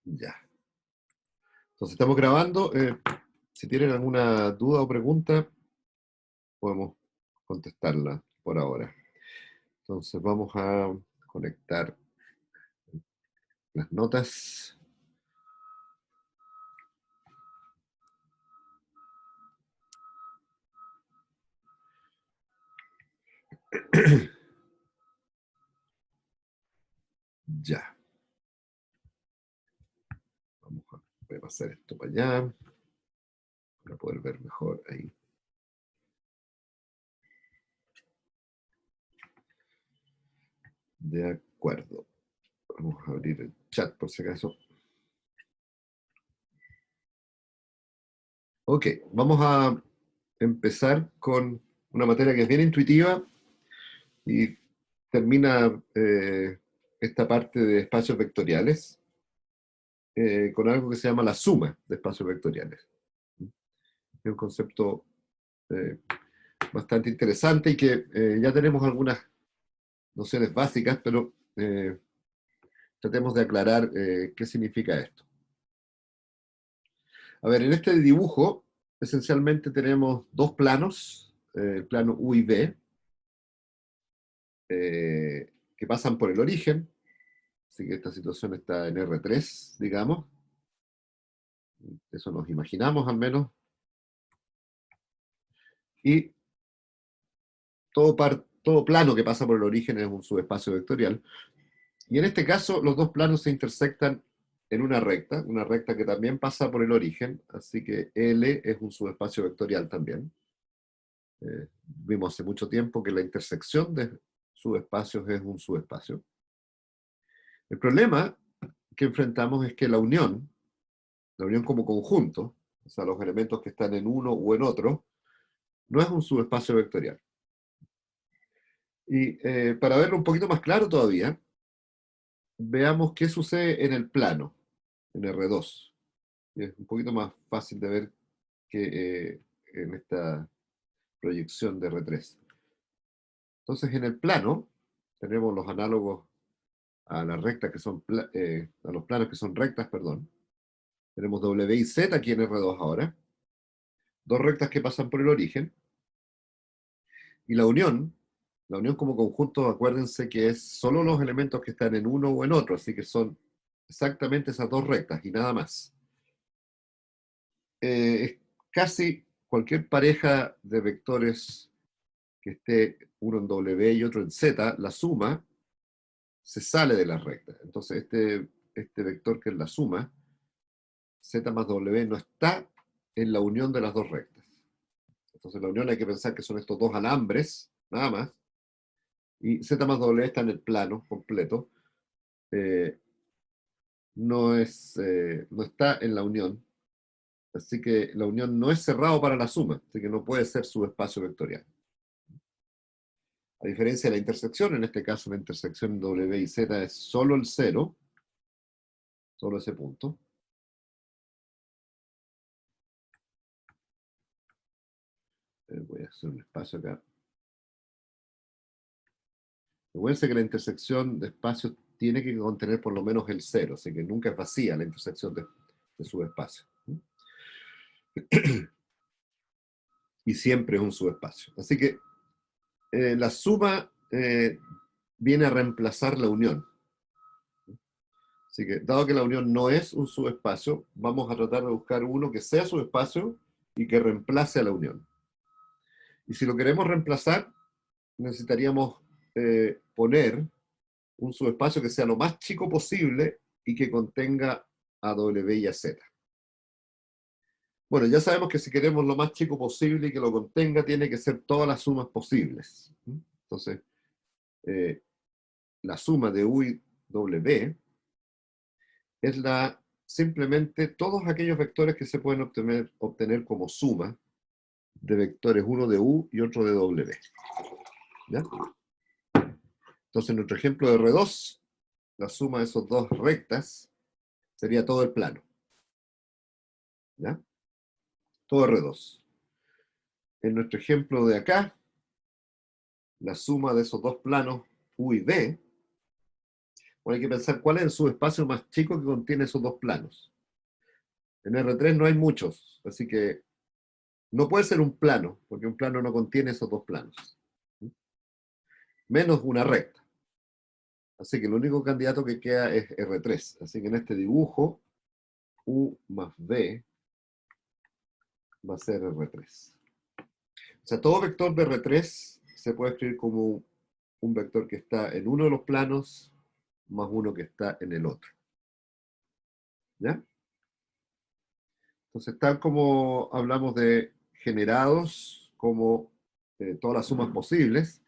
Ya. Entonces estamos grabando. Si tienen alguna duda o pregunta, podemos contestarla por ahora. Entonces vamos a conectar las notas. Ya. Voy a pasar esto para allá para poder ver mejor ahí. De acuerdo. Vamos a abrir el chat por si acaso. Ok, vamos a empezar con una materia que es bien intuitiva y termina esta parte de espacios vectoriales con algo que se llama la suma de espacios vectoriales. Es un concepto eh, bastante interesante y que ya tenemos algunas nociones básicas, pero tratemos de aclarar qué significa esto. A ver, en este dibujo esencialmente tenemos dos planos, el plano U y B, que pasan por el origen, así que esta situación está en R3, digamos, eso nos imaginamos al menos, y todo plano que pasa por el origen es un subespacio vectorial, y en este caso los dos planos se intersectan en una recta que también pasa por el origen, así que L es un subespacio vectorial también. Vimos hace mucho tiempo que la intersección de subespacios es un subespacio. El problema que enfrentamos es que la unión como conjunto, o sea, los elementos que están en uno o en otro, no es un subespacio vectorial. Y para verlo un poquito más claro todavía, veamos qué sucede en el plano, en R2. Es un poquito más fácil de ver que en esta proyección de R3. Entonces, en el plano, tenemos los análogos a las rectas que son, a los planos que son rectas, perdón. Tenemos W y Z aquí en R2 ahora. Dos rectas que pasan por el origen. Y la unión como conjunto, acuérdense que es solo los elementos que están en uno o en otro, así que son exactamente esas dos rectas y nada más. Es casi cualquier pareja de vectores que esté uno en W y otro en Z, la suma se sale de las rectas. Entonces este vector que es la suma, Z más W, no está en la unión de las dos rectas. Entonces la unión hay que pensar que son estos dos alambres, nada más, y Z más W está en el plano completo, no está en la unión, así que la unión no es cerrado para la suma, así que no puede ser subespacio vectorial. A diferencia de la intersección, en este caso la intersección W y Z es solo el cero, solo ese punto. Voy a hacer un espacio acá. Recuerden que la intersección de espacios tiene que contener por lo menos el cero, así que nunca es vacía la intersección de subespacio. Y siempre es un subespacio. Así que la suma viene a reemplazar la unión. Así que, dado que la unión no es un subespacio, vamos a tratar de buscar uno que sea subespacio y que reemplace a la unión. Y si lo queremos reemplazar, necesitaríamos poner un subespacio que sea lo más chico posible y que contenga a W y a Z. Bueno, ya sabemos que si queremos lo más chico posible y que lo contenga, tiene que ser todas las sumas posibles. Entonces, la suma de U y W es simplemente todos aquellos vectores que se pueden obtener como suma de vectores, uno de U y otro de W. ¿Ya? Entonces, en nuestro ejemplo de R2, la suma de esos dos rectas sería todo el plano. ¿Ya? Todo R2. En nuestro ejemplo de acá, la suma de esos dos planos, U y B, Bueno, hay que pensar cuál es el subespacio más chico que contiene esos dos planos. En R3 no hay muchos, así que no puede ser un plano, porque un plano no contiene esos dos planos. Menos una recta. Así que el único candidato que queda es R3. Así que en este dibujo, U más B va a ser R3. O sea, todo vector de R3 se puede escribir como un vector que está en uno de los planos más uno que está en el otro. ¿Ya? Entonces, tal como hablamos de generados como todas las sumas posibles,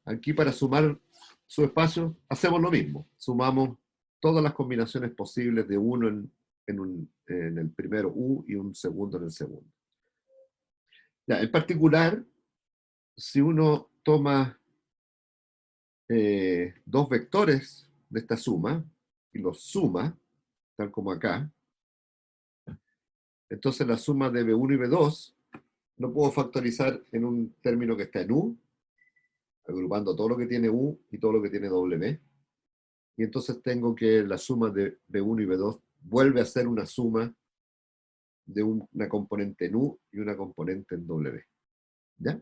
aquí para sumar subespacios hacemos lo mismo. Sumamos todas las combinaciones posibles de uno en el primero U y un segundo en el segundo. Ya, en particular, si uno toma dos vectores de esta suma y los suma, tal como acá, entonces la suma de B1 y B2 lo puedo factorizar en un término que está en U, agrupando todo lo que tiene U y todo lo que tiene W. Y entonces tengo que la suma de B1 y B2 vuelve a ser una suma de una componente en U y una componente en W. ¿Ya?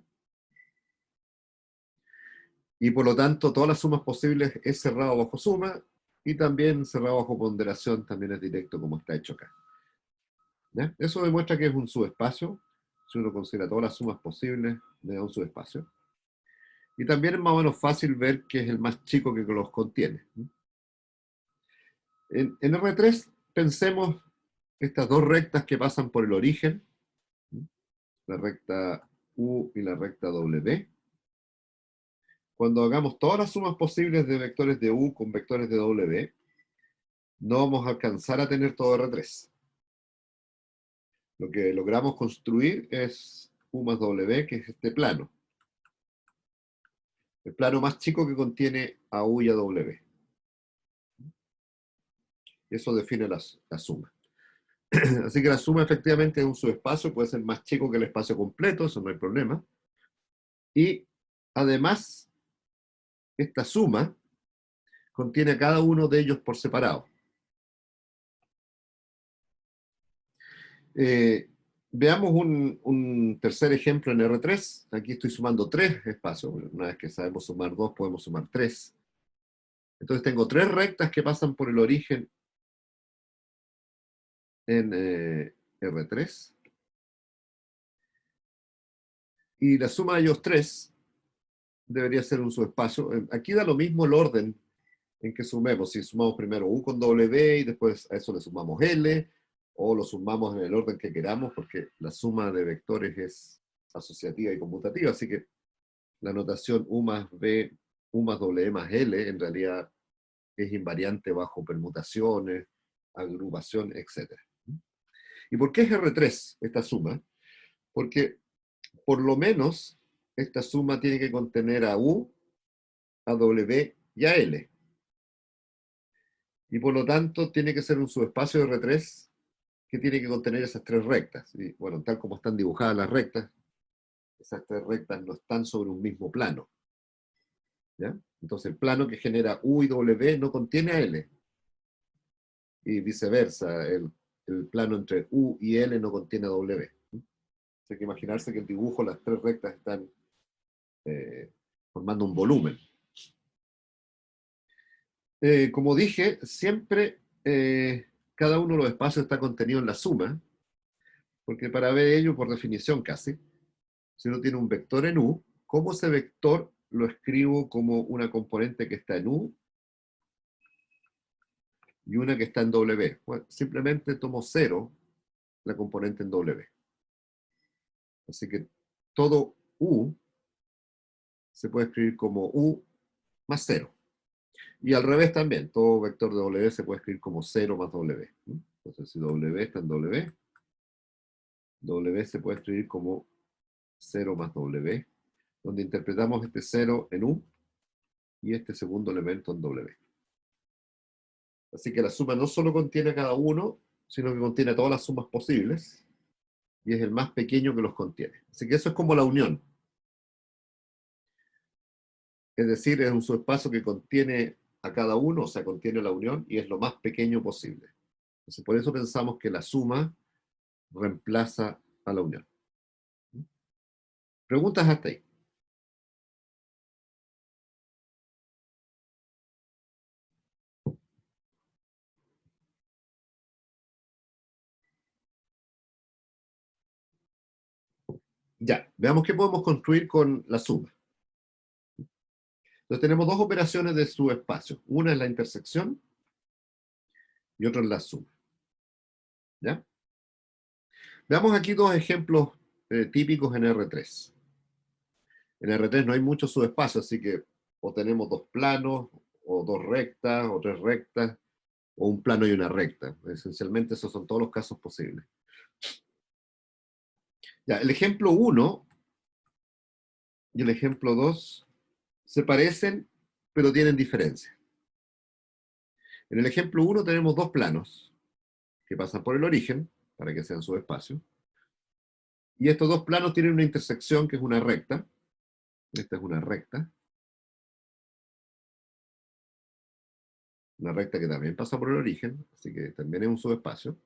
Y por lo tanto, todas las sumas posibles es cerrado bajo suma y también cerrado bajo ponderación también es directo como está hecho acá. ¿Ya? Eso demuestra que es un subespacio. Si uno considera todas las sumas posibles, me da un subespacio. Y también es más o menos fácil ver que es el más chico que los contiene. En R3 pensemos estas dos rectas que pasan por el origen, la recta U y la recta W. Cuando hagamos todas las sumas posibles de vectores de U con vectores de W, no vamos a alcanzar a tener todo R3. Lo que logramos construir es U más W, que es este plano. El plano más chico que contiene a U y a W. Eso define la suma. Así que la suma efectivamente es un subespacio, puede ser más chico que el espacio completo, eso no hay problema. Y además, esta suma contiene a cada uno de ellos por separado. Veamos un tercer ejemplo en R3. Aquí estoy sumando tres espacios. Una vez que sabemos sumar dos, podemos sumar tres. Entonces tengo tres rectas que pasan por el origen en R3. Y la suma de ellos tres debería ser un subespacio. Aquí da lo mismo el orden en que sumemos. Si sumamos primero U con W y después a eso le sumamos L, o lo sumamos en el orden que queramos, porque la suma de vectores es asociativa y conmutativa, así que la notación U más B, U más W más L, en realidad es invariante bajo permutaciones, agrupación, etc. ¿Y por qué es R3 esta suma? Porque por lo menos esta suma tiene que contener a U, a W y a L. Y por lo tanto tiene que ser un subespacio de R3 que tiene que contener esas tres rectas. Y bueno, tal como están dibujadas las rectas, esas tres rectas no están sobre un mismo plano. ¿Ya? Entonces el plano que genera U y W no contiene a L. Y viceversa, el plano entre U y L no contiene a W. Hay que imaginarse que el dibujo, las tres rectas están formando un volumen. Como dije, siempre cada uno de los espacios está contenido en la suma, porque para ver ello, por definición casi, si uno tiene un vector en U, ¿cómo ese vector lo escribo como una componente que está en U y una que está en W? Bueno, simplemente tomo 0, la componente en W. Así que todo U se puede escribir como U más 0. Y al revés también, todo vector de W se puede escribir como 0 más W. Entonces, si W está en W, W se puede escribir como 0 más W, donde interpretamos este 0 en U y este segundo elemento en W. Así que la suma no solo contiene a cada uno, sino que contiene todas las sumas posibles, y es el más pequeño que los contiene. Así que eso es como la unión. Es decir, es un subespacio que contiene a cada uno, o sea, contiene la unión y es lo más pequeño posible. Entonces, por eso pensamos que la suma reemplaza a la unión. ¿Preguntas hasta ahí? Ya, veamos qué podemos construir con la suma. Entonces tenemos dos operaciones de subespacio. Una es la intersección y otra es la suma. ¿Ya? Veamos aquí dos ejemplos típicos en R3. En R3 no hay mucho subespacio, así que o tenemos dos planos, o dos rectas, o tres rectas, o un plano y una recta. Esencialmente esos son todos los casos posibles. Ya, el ejemplo 1 y el ejemplo 2 se parecen, pero tienen diferencias. En el ejemplo 1 tenemos dos planos que pasan por el origen, para que sean subespacio, y estos dos planos tienen una intersección que es una recta. Esta es una recta que también pasa por el origen, así que también es un subespacio.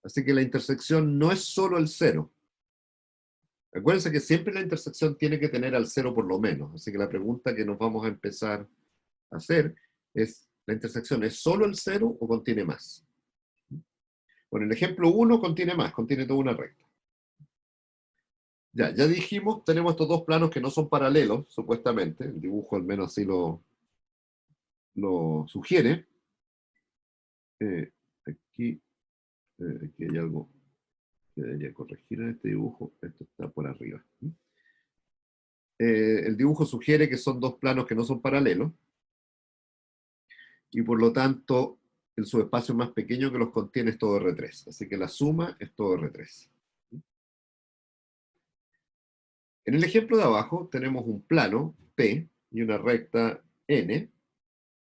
Así que la intersección no es solo el cero. Acuérdense que siempre la intersección tiene que tener al cero por lo menos, así que la pregunta que nos vamos a empezar a hacer es, ¿la intersección es solo el cero o contiene más? Bueno, el ejemplo 1 contiene más, contiene toda una recta. Ya dijimos, tenemos estos dos planos que no son paralelos, supuestamente, el dibujo al menos así lo sugiere. Eh, aquí, aquí hay algo que debería corregir en este dibujo, esto está por arriba. El dibujo sugiere que son dos planos que no son paralelos, y por lo tanto el subespacio más pequeño que los contiene es todo R3, así que la suma es todo R3. En el ejemplo de abajo tenemos un plano P y una recta N,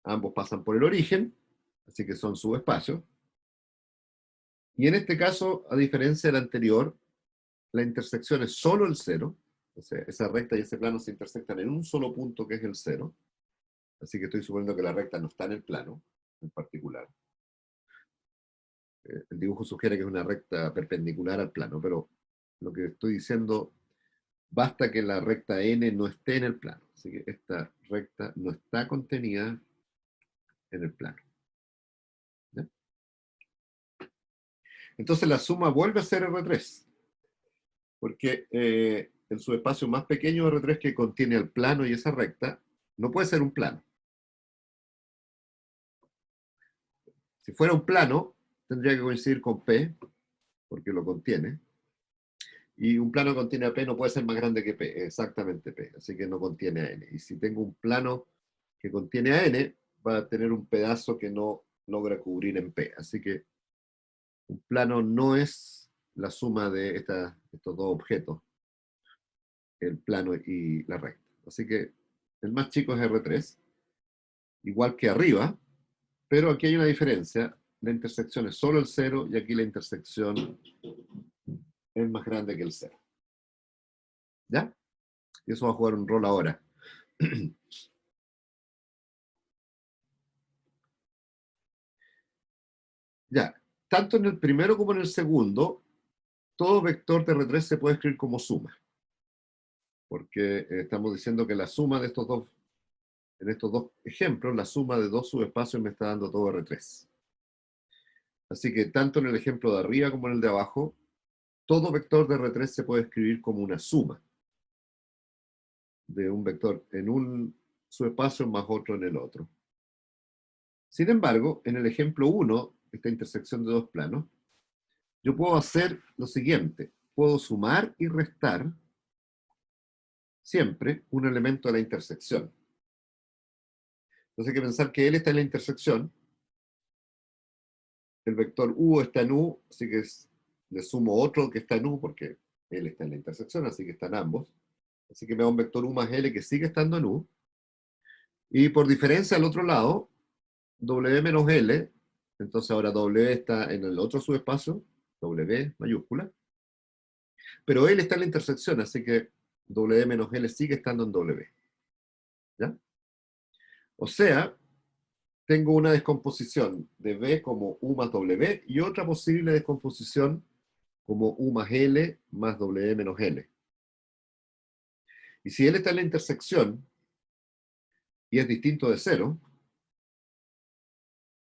ambos pasan por el origen, así que son subespacios, y en este caso, a diferencia del anterior, la intersección es solo el cero, o sea, esa recta y ese plano se intersectan en un solo punto que es el cero, así que estoy suponiendo que la recta no está en el plano en particular. El dibujo sugiere que es una recta perpendicular al plano, pero lo que estoy diciendo, basta que la recta n no esté en el plano, así que esta recta no está contenida en el plano. ¿Ya? Entonces la suma vuelve a ser R3, porque el subespacio más pequeño de R3 que contiene el plano y esa recta no puede ser un plano. Si fuera un plano, tendría que coincidir con P, porque lo contiene, y un plano que contiene a P no puede ser más grande que P, exactamente P, así que no contiene a N. Y si tengo un plano que contiene a N, va a tener un pedazo que no logra cubrir en P. Así que un plano no es la suma de estos dos objetos, el plano y la recta. Así que el más chico es R3, igual que arriba, pero aquí hay una diferencia. La intersección es solo el cero y aquí la intersección es más grande que el cero. ¿Ya? Y eso va a jugar un rol ahora. Ya, tanto en el primero como en el segundo, todo vector de R3 se puede escribir como suma, porque estamos diciendo que la suma de en estos dos ejemplos, la suma de dos subespacios me está dando todo R3. Así que tanto en el ejemplo de arriba como en el de abajo, todo vector de R3 se puede escribir como una suma de un vector en un subespacio más otro en el otro. Sin embargo, en el ejemplo 1, esta intersección de dos planos, yo puedo hacer lo siguiente. Puedo sumar y restar siempre un elemento de la intersección. Entonces hay que pensar que L está en la intersección, el vector U está en U, así que le sumo otro que está en U, porque L está en la intersección, así que están ambos. Así que me da un vector U más L que sigue estando en U. Y por diferencia al otro lado, W menos L, entonces ahora W está en el otro subespacio, W mayúscula, pero L está en la intersección, así que W menos L sigue estando en W. ¿Ya? O sea, tengo una descomposición de B como U más W y otra posible descomposición como U más L más W menos L. Y si L está en la intersección y es distinto de cero,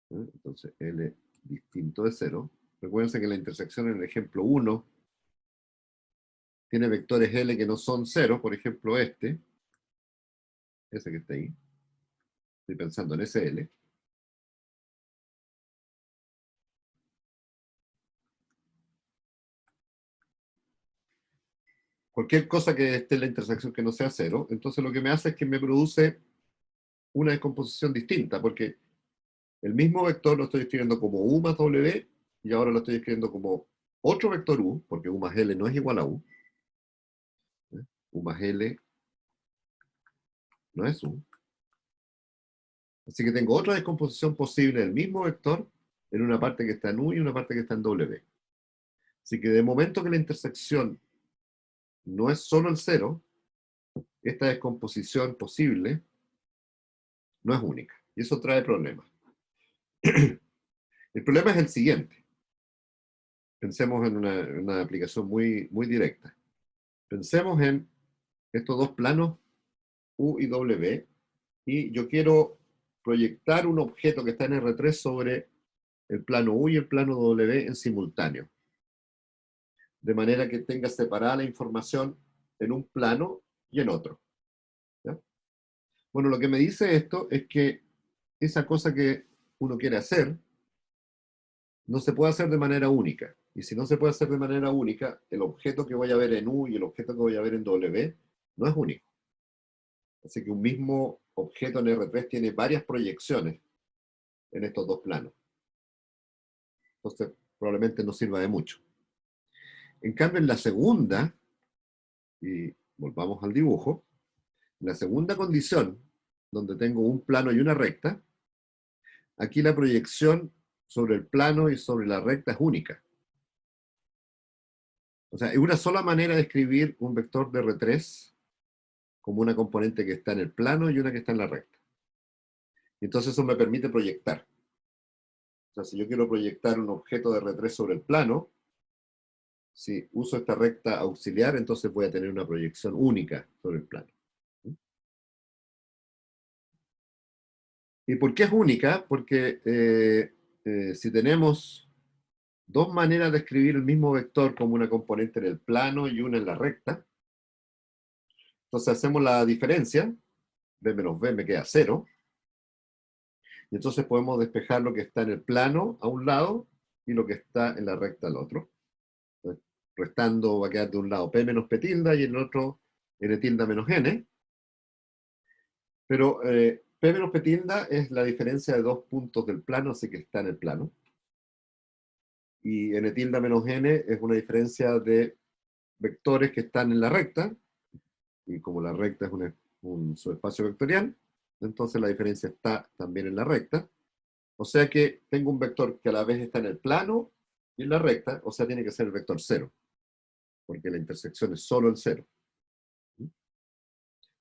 entonces L distinto de cero, recuerden que la intersección en el ejemplo 1 tiene vectores L que no son cero, por ejemplo ese que está ahí, estoy pensando en ese L. Cualquier cosa que esté en la intersección que no sea cero, entonces lo que me hace es que me produce una descomposición distinta, porque el mismo vector lo estoy escribiendo como U más W, y ahora lo estoy escribiendo como otro vector U, porque U más L no es igual a U. U más L no es U. Así que tengo otra descomposición posible del mismo vector en una parte que está en U y una parte que está en W. Así que de momento que la intersección no es solo el cero, esta descomposición posible no es única. Y eso trae problemas. El problema es el siguiente. Pensemos en una aplicación muy directa. Pensemos en estos dos planos U y W, y yo quiero proyectar un objeto que está en R3 sobre el plano U y el plano W en simultáneo, de manera que tenga separada la información en un plano y en otro. ¿Ya? Bueno, lo que me dice esto es que esa cosa que uno quiere hacer no se puede hacer de manera única. Y si no se puede hacer de manera única, el objeto que voy a ver en U y el objeto que voy a ver en W no es único. Así que un mismo objeto en R3 tiene varias proyecciones en estos dos planos. Entonces, probablemente no sirva de mucho. En cambio, en la segunda, y volvamos al dibujo, en la segunda condición, donde tengo un plano y una recta, aquí la proyección sobre el plano y sobre la recta es única. O sea, es una sola manera de escribir un vector de R3 como una componente que está en el plano y una que está en la recta. Y entonces eso me permite proyectar. O sea, si yo quiero proyectar un objeto de R3 sobre el plano, si uso esta recta auxiliar, entonces voy a tener una proyección única sobre el plano. ¿Y por qué es única? Porque si tenemos dos maneras de escribir el mismo vector como una componente en el plano y una en la recta, entonces hacemos la diferencia, b menos b me queda cero, y entonces podemos despejar lo que está en el plano a un lado y lo que está en la recta al otro. Entonces, restando va a quedar de un lado p menos p tilde y en el otro n tilde menos n. Pero p menos p tilde es la diferencia de dos puntos del plano, así que está en el plano. Y n tilde menos n es una diferencia de vectores que están en la recta, y como la recta es un subespacio vectorial, entonces la diferencia está también en la recta. O sea que tengo un vector que a la vez está en el plano y en la recta, o sea, tiene que ser el vector cero, porque la intersección es solo el cero.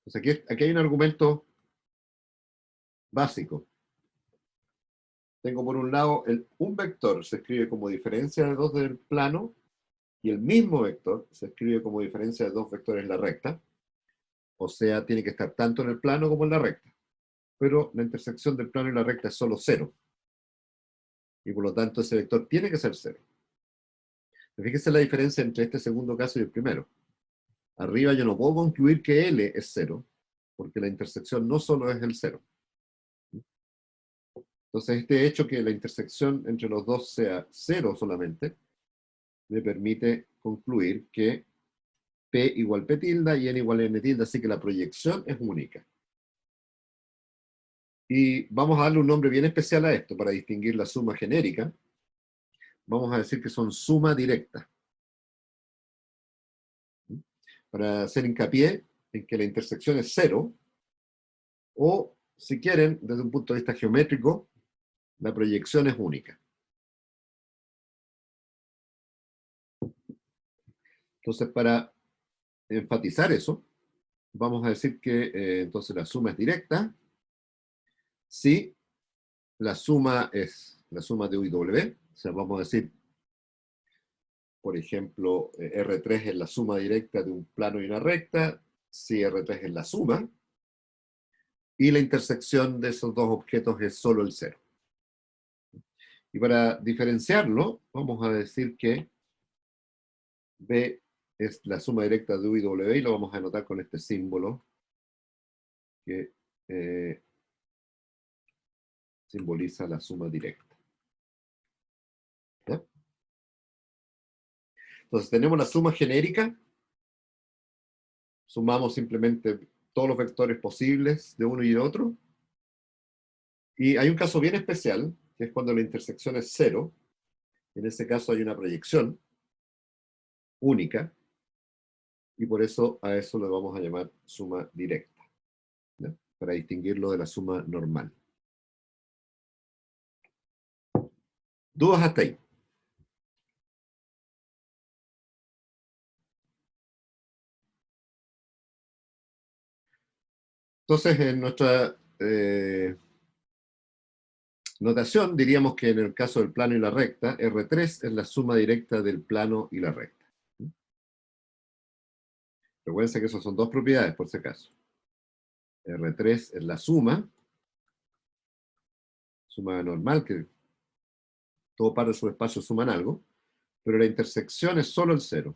Entonces aquí hay un argumento básico. Tengo por un lado un vector se escribe como diferencia de dos del plano, y el mismo vector se escribe como diferencia de dos vectores en la recta. O sea, tiene que estar tanto en el plano como en la recta. Pero la intersección del plano y la recta es solo cero. Y por lo tanto ese vector tiene que ser cero. Fíjese la diferencia entre este segundo caso y el primero. Arriba yo no puedo concluir que L es cero, porque la intersección no solo es el cero. Entonces este hecho que la intersección entre los dos sea cero solamente, me permite concluir que P igual P tilde y N igual N tilde, así que la proyección es única. Y vamos a darle un nombre bien especial a esto para distinguir la suma genérica. Vamos a decir que son suma directa, para hacer hincapié en que la intersección es cero, o si quieren, desde un punto de vista geométrico, la proyección es única. Entonces, para enfatizar eso, vamos a decir que entonces la suma es directa si la suma es la suma de U y W. O sea, vamos a decir, por ejemplo, R3 es la suma directa de un plano y una recta, si R3 es la suma, y la intersección de esos dos objetos es solo el cero. Y para diferenciarlo, vamos a decir que B es la suma directa de U y W, y lo vamos a anotar con este símbolo que simboliza la suma directa. ¿Ya? Entonces tenemos la suma genérica, sumamos simplemente todos los vectores posibles de uno y de otro, y hay un caso bien especial, que es cuando la intersección es cero. En ese caso hay una proyección única, y por eso a eso le vamos a llamar suma directa, ¿ya? Para distinguirlo de la suma normal. ¿Dudas hasta ahí? Entonces, en nuestra notación, diríamos que en el caso del plano y la recta, R3 es la suma directa del plano y la recta. Recuerden que esas son dos propiedades, por si acaso. R3 es la suma normal, que todo par de subespacios suman algo, pero la intersección es solo el cero.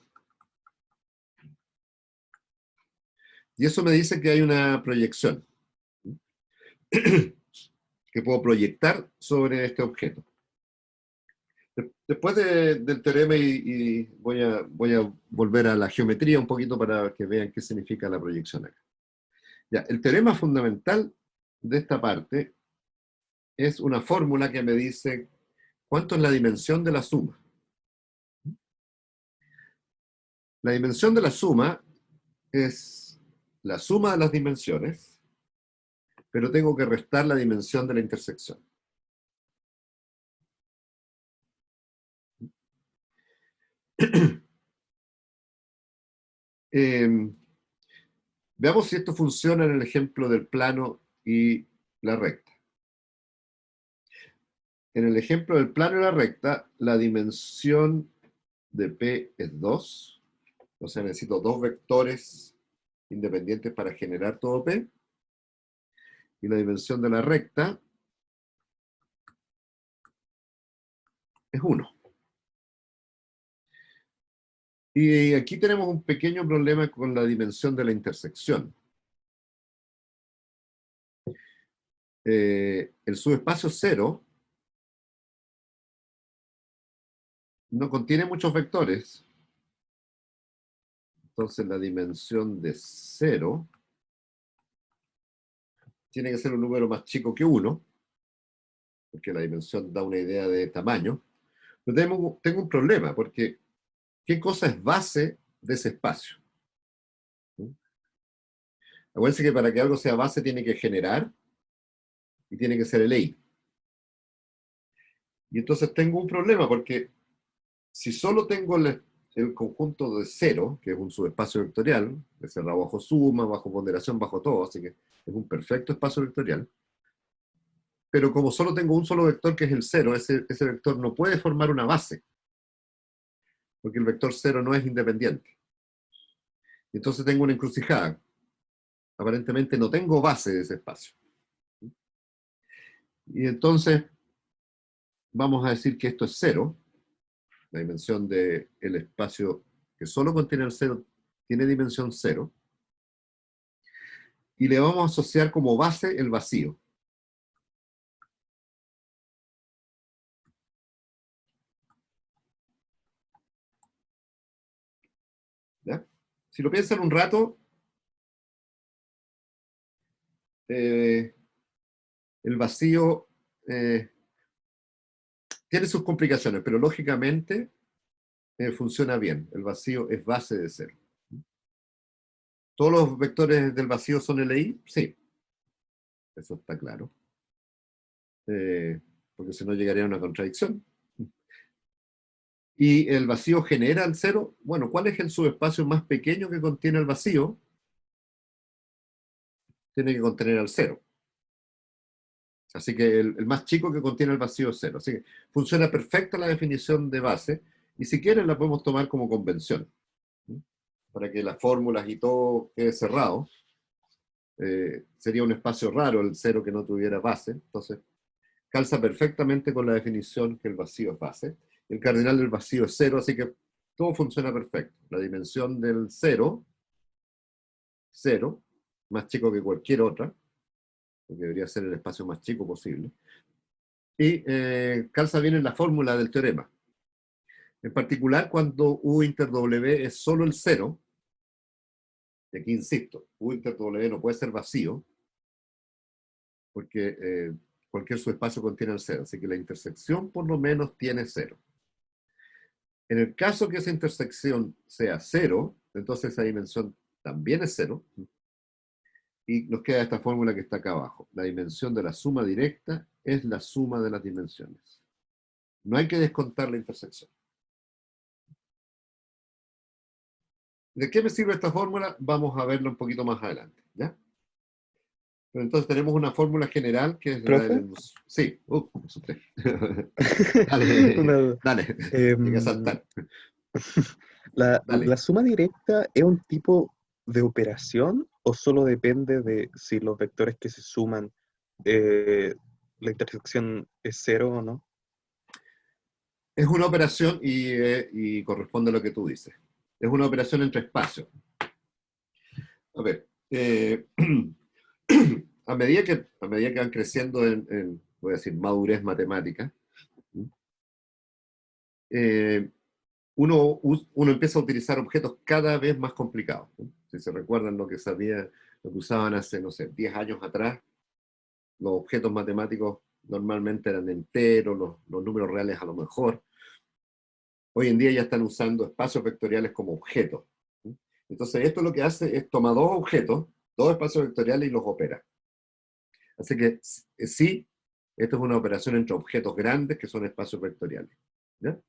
Y eso me dice que hay una proyección que puedo proyectar sobre este objeto. Después del teorema, y voy a volver a la geometría un poquito para que vean qué significa la proyección acá. Ya, el teorema fundamental de esta parte es una fórmula que me dice cuánto es la dimensión de la suma. La dimensión de la suma es la suma de las dimensiones, pero tengo que restar la dimensión de la intersección. Veamos si esto funciona en el ejemplo del plano y la recta. En el ejemplo del plano y la recta, la dimensión de P es 2, o sea, necesito dos vectores independientes para generar todo P, y la dimensión de la recta es 1. Y aquí tenemos un pequeño problema con la dimensión de la intersección. El subespacio 0 no contiene muchos vectores, entonces la dimensión de 0 tiene que ser un número más chico que 1, porque la dimensión da una idea de tamaño. Pero tengo un problema, porque ¿qué cosa es base de ese espacio? Acuérdense que para que algo sea base tiene que generar y tiene que ser el EI. Y entonces tengo un problema, porque si solo tengo el conjunto de 0, que es un subespacio vectorial, es cerrado bajo suma, bajo ponderación, bajo todo, así que es un perfecto espacio vectorial, pero como solo tengo un solo vector, que es el 0, ese vector no puede formar una base, porque el vector 0 no es independiente. Entonces tengo una encrucijada. Aparentemente no tengo base de ese espacio. Y entonces vamos a decir que esto es 0, la dimensión del espacio que solo contiene el 0 tiene dimensión 0, y le vamos a asociar como base el vacío. ¿Ya? Si lo piensan un rato, el vacío tiene sus complicaciones, pero lógicamente funciona bien. El vacío es base de 0. ¿Todos los vectores del vacío son LI? Sí, eso está claro. Porque si no llegaría a una contradicción. ¿Y el vacío genera el 0? Bueno, ¿cuál es el subespacio más pequeño que contiene el vacío? Tiene que contener al 0. Así que el más chico que contiene el vacío es 0. Así que funciona perfecta la definición de base, y si quieren la podemos tomar como convención, ¿sí? Para que las fórmulas y todo quede cerrado. Sería un espacio raro el 0 que no tuviera base, entonces calza perfectamente con la definición que el vacío es base. El cardinal del vacío es 0, así que todo funciona perfecto. La dimensión del 0, 0, más chico que cualquier otra, porque debería ser el espacio más chico posible, y calza bien en la fórmula del teorema. En particular, cuando U inter W es solo el 0, y aquí insisto, U inter W no puede ser vacío, porque cualquier subespacio contiene el 0, así que la intersección por lo menos tiene 0. En el caso que esa intersección sea 0, entonces esa dimensión también es 0, y nos queda esta fórmula que está acá abajo. La dimensión de la suma directa es la suma de las dimensiones. No hay que descontar la intersección. ¿De qué me sirve esta fórmula? Vamos a verlo un poquito más adelante, ¿ya? Pero entonces tenemos una fórmula general que es la ¿Profe? del... Sí, me asusté. Dale, Una- dale, llegué a em, saltar. ¿La Dale. suma directa es un tipo de operación o solo depende de si los vectores que se suman, eh, la intersección es cero o no? Es una operación y corresponde a lo que tú dices. Es una operación entre espacios. A ver, a medida que van creciendo voy a decir, madurez matemática, eh, uno empieza a utilizar objetos cada vez más complicados, ¿no? Si se recuerdan lo que usaban hace, no sé, 10 años atrás, los objetos matemáticos normalmente eran enteros, los números reales a lo mejor. Hoy en día ya están usando espacios vectoriales como objetos, ¿sí? Entonces esto lo que hace es tomar dos objetos, dos espacios vectoriales y los opera. Así que sí, esto es una operación entre objetos grandes que son espacios vectoriales, ¿ya?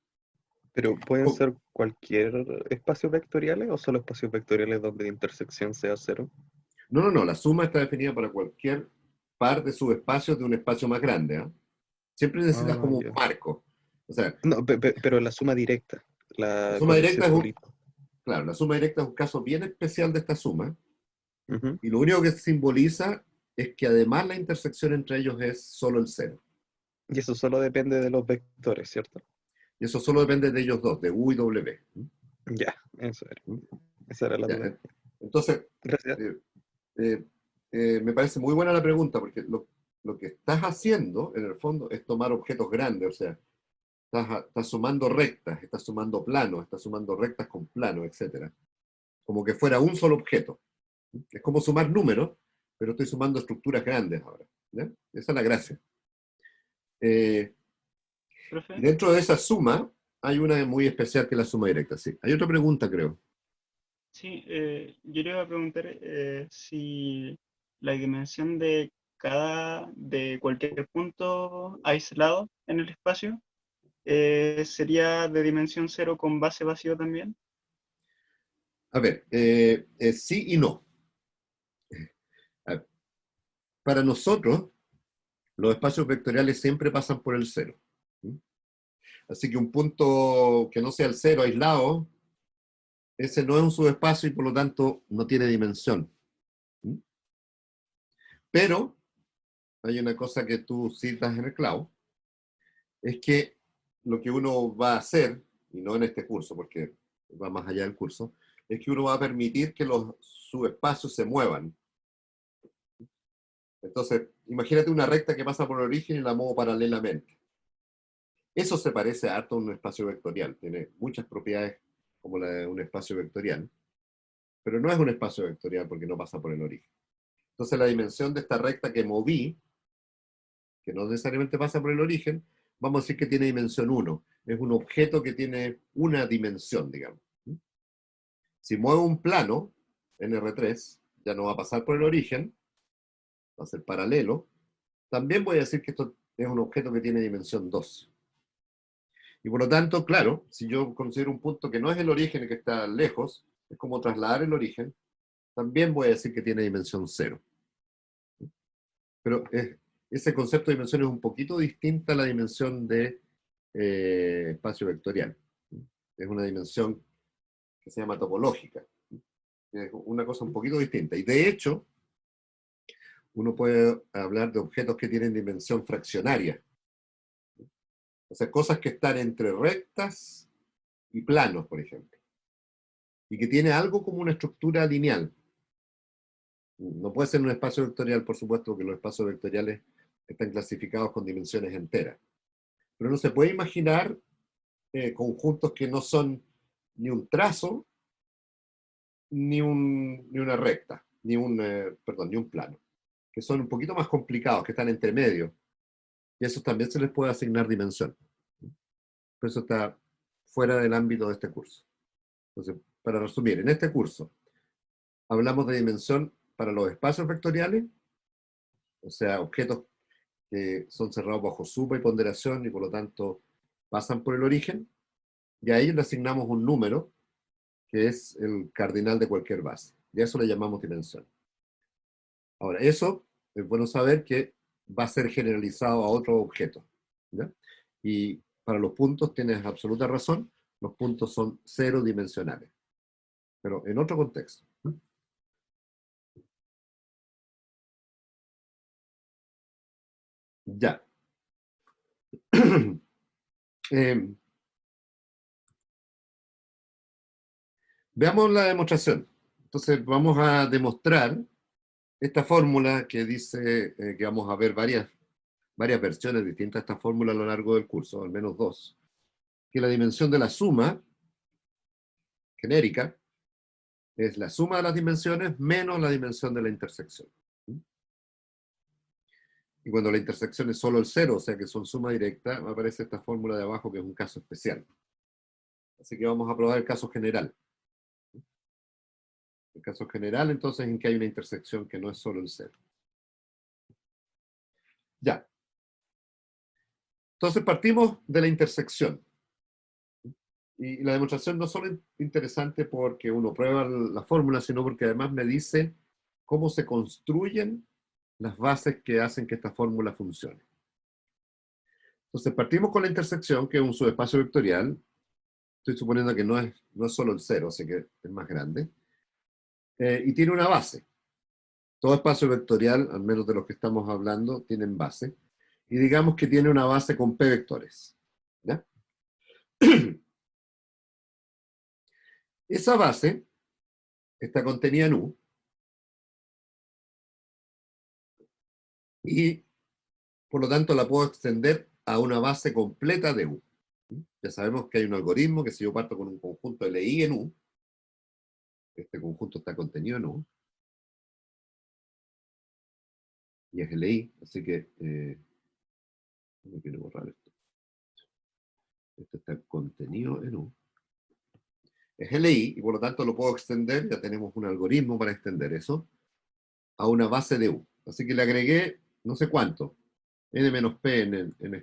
Pero pueden ser cualquier espacio vectoriales o solo espacios vectoriales donde la intersección sea cero. No, no, no, la suma está definida para cualquier par de subespacios de un espacio más grande, ¿ah? Siempre necesitas Ah, como un ya. marco. O sea, No, pero la suma directa, la la suma con el directa circulito. claro, la suma directa es un caso bien especial de esta suma, Ujú. y lo único que simboliza es que además la intersección entre ellos es solo el cero. Y eso solo depende de los vectores, ¿cierto? Y eso solo depende de ellos dos, de U y W. Ya, eso era. ¿Mm? Esa era la Ya, duda. entonces, Gracias. eh, eh, me parece muy buena la pregunta, porque lo que estás haciendo, en el fondo, es tomar objetos grandes, o sea, estás sumando rectas, estás sumando planos, estás sumando rectas con planos, etcétera. Como que fuera un solo objeto. Es como sumar números, pero estoy sumando estructuras grandes ahora, ¿ya? Esa es la gracia. Eh, y Profe, dentro de esa suma, hay una muy especial que es la suma directa, sí. Hay otra pregunta, creo. sí, yo le iba a preguntar si la dimensión de cualquier punto aislado en el espacio sería de dimensión cero con base vacío también. A ver, sí y no. A ver, para nosotros, los espacios vectoriales siempre pasan por el cero. ¿Sí? Así que un punto que no sea el cero aislado, ese no es un subespacio y por lo tanto no tiene dimensión. ¿Sí? Pero hay una cosa que tú citas en el clavo, es que lo que uno va a hacer, y no en este curso, porque va más allá del curso, es que uno va a permitir que los subespacios se muevan. Entonces, imagínate una recta que pasa por el origen y la muevo paralelamente. Eso se parece harto a un espacio vectorial, tiene muchas propiedades como la de un espacio vectorial, pero no es un espacio vectorial porque no pasa por el origen. Entonces, la dimensión de esta recta que moví, que no necesariamente pasa por el origen, vamos a decir que tiene dimensión 1. Es un objeto que tiene una dimensión, digamos. Si muevo un plano en R3, ya no va a pasar por el origen, va a ser paralelo. También voy a decir que esto es un objeto que tiene dimensión 2. Y por lo tanto, claro, si yo considero un punto que no es el origen y que está lejos, es como trasladar el origen, también voy a decir que tiene dimensión 0. Pero ese concepto de dimensión es un poquito distinta a la dimensión de espacio vectorial. Es una dimensión que se llama topológica. Es una cosa un poquito distinta. Y de hecho, uno puede hablar de objetos que tienen dimensión fraccionaria. O sea, cosas que están entre rectas y planos, por ejemplo. Y que tiene algo como una estructura lineal. No puede ser un espacio vectorial, por supuesto, porque los espacios vectoriales están clasificados con dimensiones enteras. Pero no se puede imaginar conjuntos que no son ni un trazo, ni una recta, ni un plano, que son un poquito más complicados, que están entre medio. Y a esos también se les puede asignar dimensión. Pero eso está fuera del ámbito de este curso. Entonces, para resumir, en este curso hablamos de dimensión para los espacios vectoriales, o sea, objetos que son cerrados bajo supa y ponderación y por lo tanto pasan por el origen, y a ellos le asignamos un número que es el cardinal de cualquier base. Y a eso le llamamos dimensión. Ahora, eso es bueno saber que va a ser generalizado a otros objetos. ¿Ya? Y para los puntos tienes absoluta razón, los puntos son cero dimensionales, pero en otro contexto. Ya. Veamos la demostración. Entonces vamos a demostrar esta fórmula que dice que vamos a ver varias versiones distintas de esta fórmula a lo largo del curso, al menos dos, que la dimensión de la suma genérica es la suma de las dimensiones menos la dimensión de la intersección. Y cuando la intersección es solo el cero, o sea que son suma directa, aparece esta fórmula de abajo que es un caso especial. Así que vamos a probar el caso general. El caso general, entonces, en que hay una intersección que no es solo el cero. Ya. Entonces partimos de la intersección. Y la demostración no es solo interesante porque uno prueba la fórmula, sino porque además me dice cómo se construyen las bases que hacen que esta fórmula funcione. Entonces partimos con la intersección, que es un subespacio vectorial. Estoy suponiendo que no es solo el cero, así que es más grande. Y tiene una base. Todo espacio vectorial, al menos de los que estamos hablando, tienen base. Y digamos que tiene una base con p vectores. ¿Ya? Esa base está contenida en U. Y por lo tanto la puedo extender a una base completa de U. Ya sabemos que hay un algoritmo que si yo parto con un conjunto LI en U, este conjunto está contenido en U, y es LI, así que no quiero borrar esto. Esto está contenido en U. Es LI, y por lo tanto lo puedo extender, ya tenemos un algoritmo para extender eso, a una base de U. Así que le agregué no sé cuánto, n-p en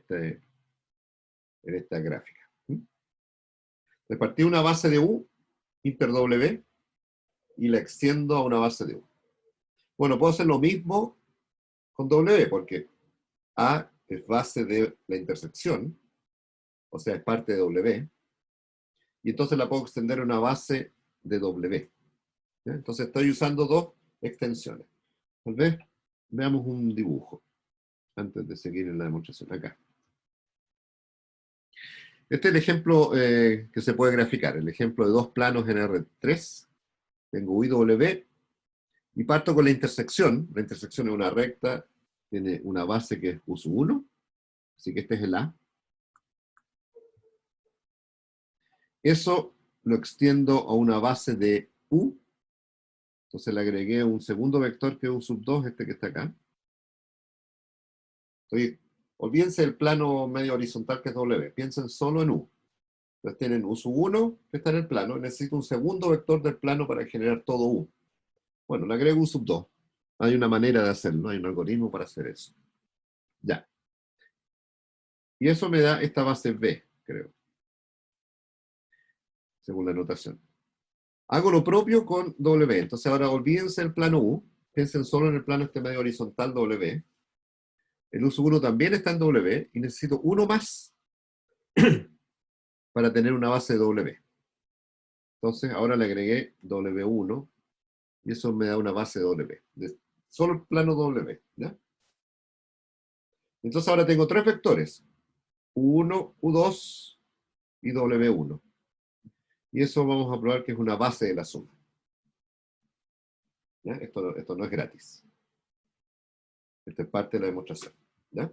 esta gráfica. Le partí una base de U, inter W, y la extiendo a una base de U. Bueno, puedo hacer lo mismo con W, porque A es base de la intersección, o sea, es parte de W, y entonces la puedo extender a una base de W. ¿Ya? Entonces estoy usando dos extensiones. Tal vez veamos un dibujo antes de seguir en la demostración. Acá. Este es el ejemplo que se puede graficar, el ejemplo de dos planos en R3. Tengo U y W, y parto con la intersección. La intersección es una recta, tiene una base que es U sub 1, así que este es el A. Eso lo extiendo a una base de U, entonces le agregué un segundo vector que es U sub 2, este que está acá. Olvídense del plano medio horizontal que es W, piensen solo en U. Entonces tienen U sub 1 que está en el plano, necesito un segundo vector del plano para generar todo U. Bueno, le agrego U sub 2. Hay una manera de hacerlo, hay un algoritmo para hacer eso. Ya. Y eso me da esta base B, creo, según la notación. Hago lo propio con W. Entonces ahora olvídense del plano U, piensen solo en el plano este medio horizontal W. El uso 1 también está en W y necesito uno más para tener una base de W. Entonces ahora le agregué W1 y eso me da una base de W. Solo el plano W. ¿Ya? Entonces ahora tengo tres vectores. U1, U2 y W1. Y eso vamos a probar que es una base de la suma. ¿Ya? Esto no es gratis. Esta es parte de la demostración. ¿Ya?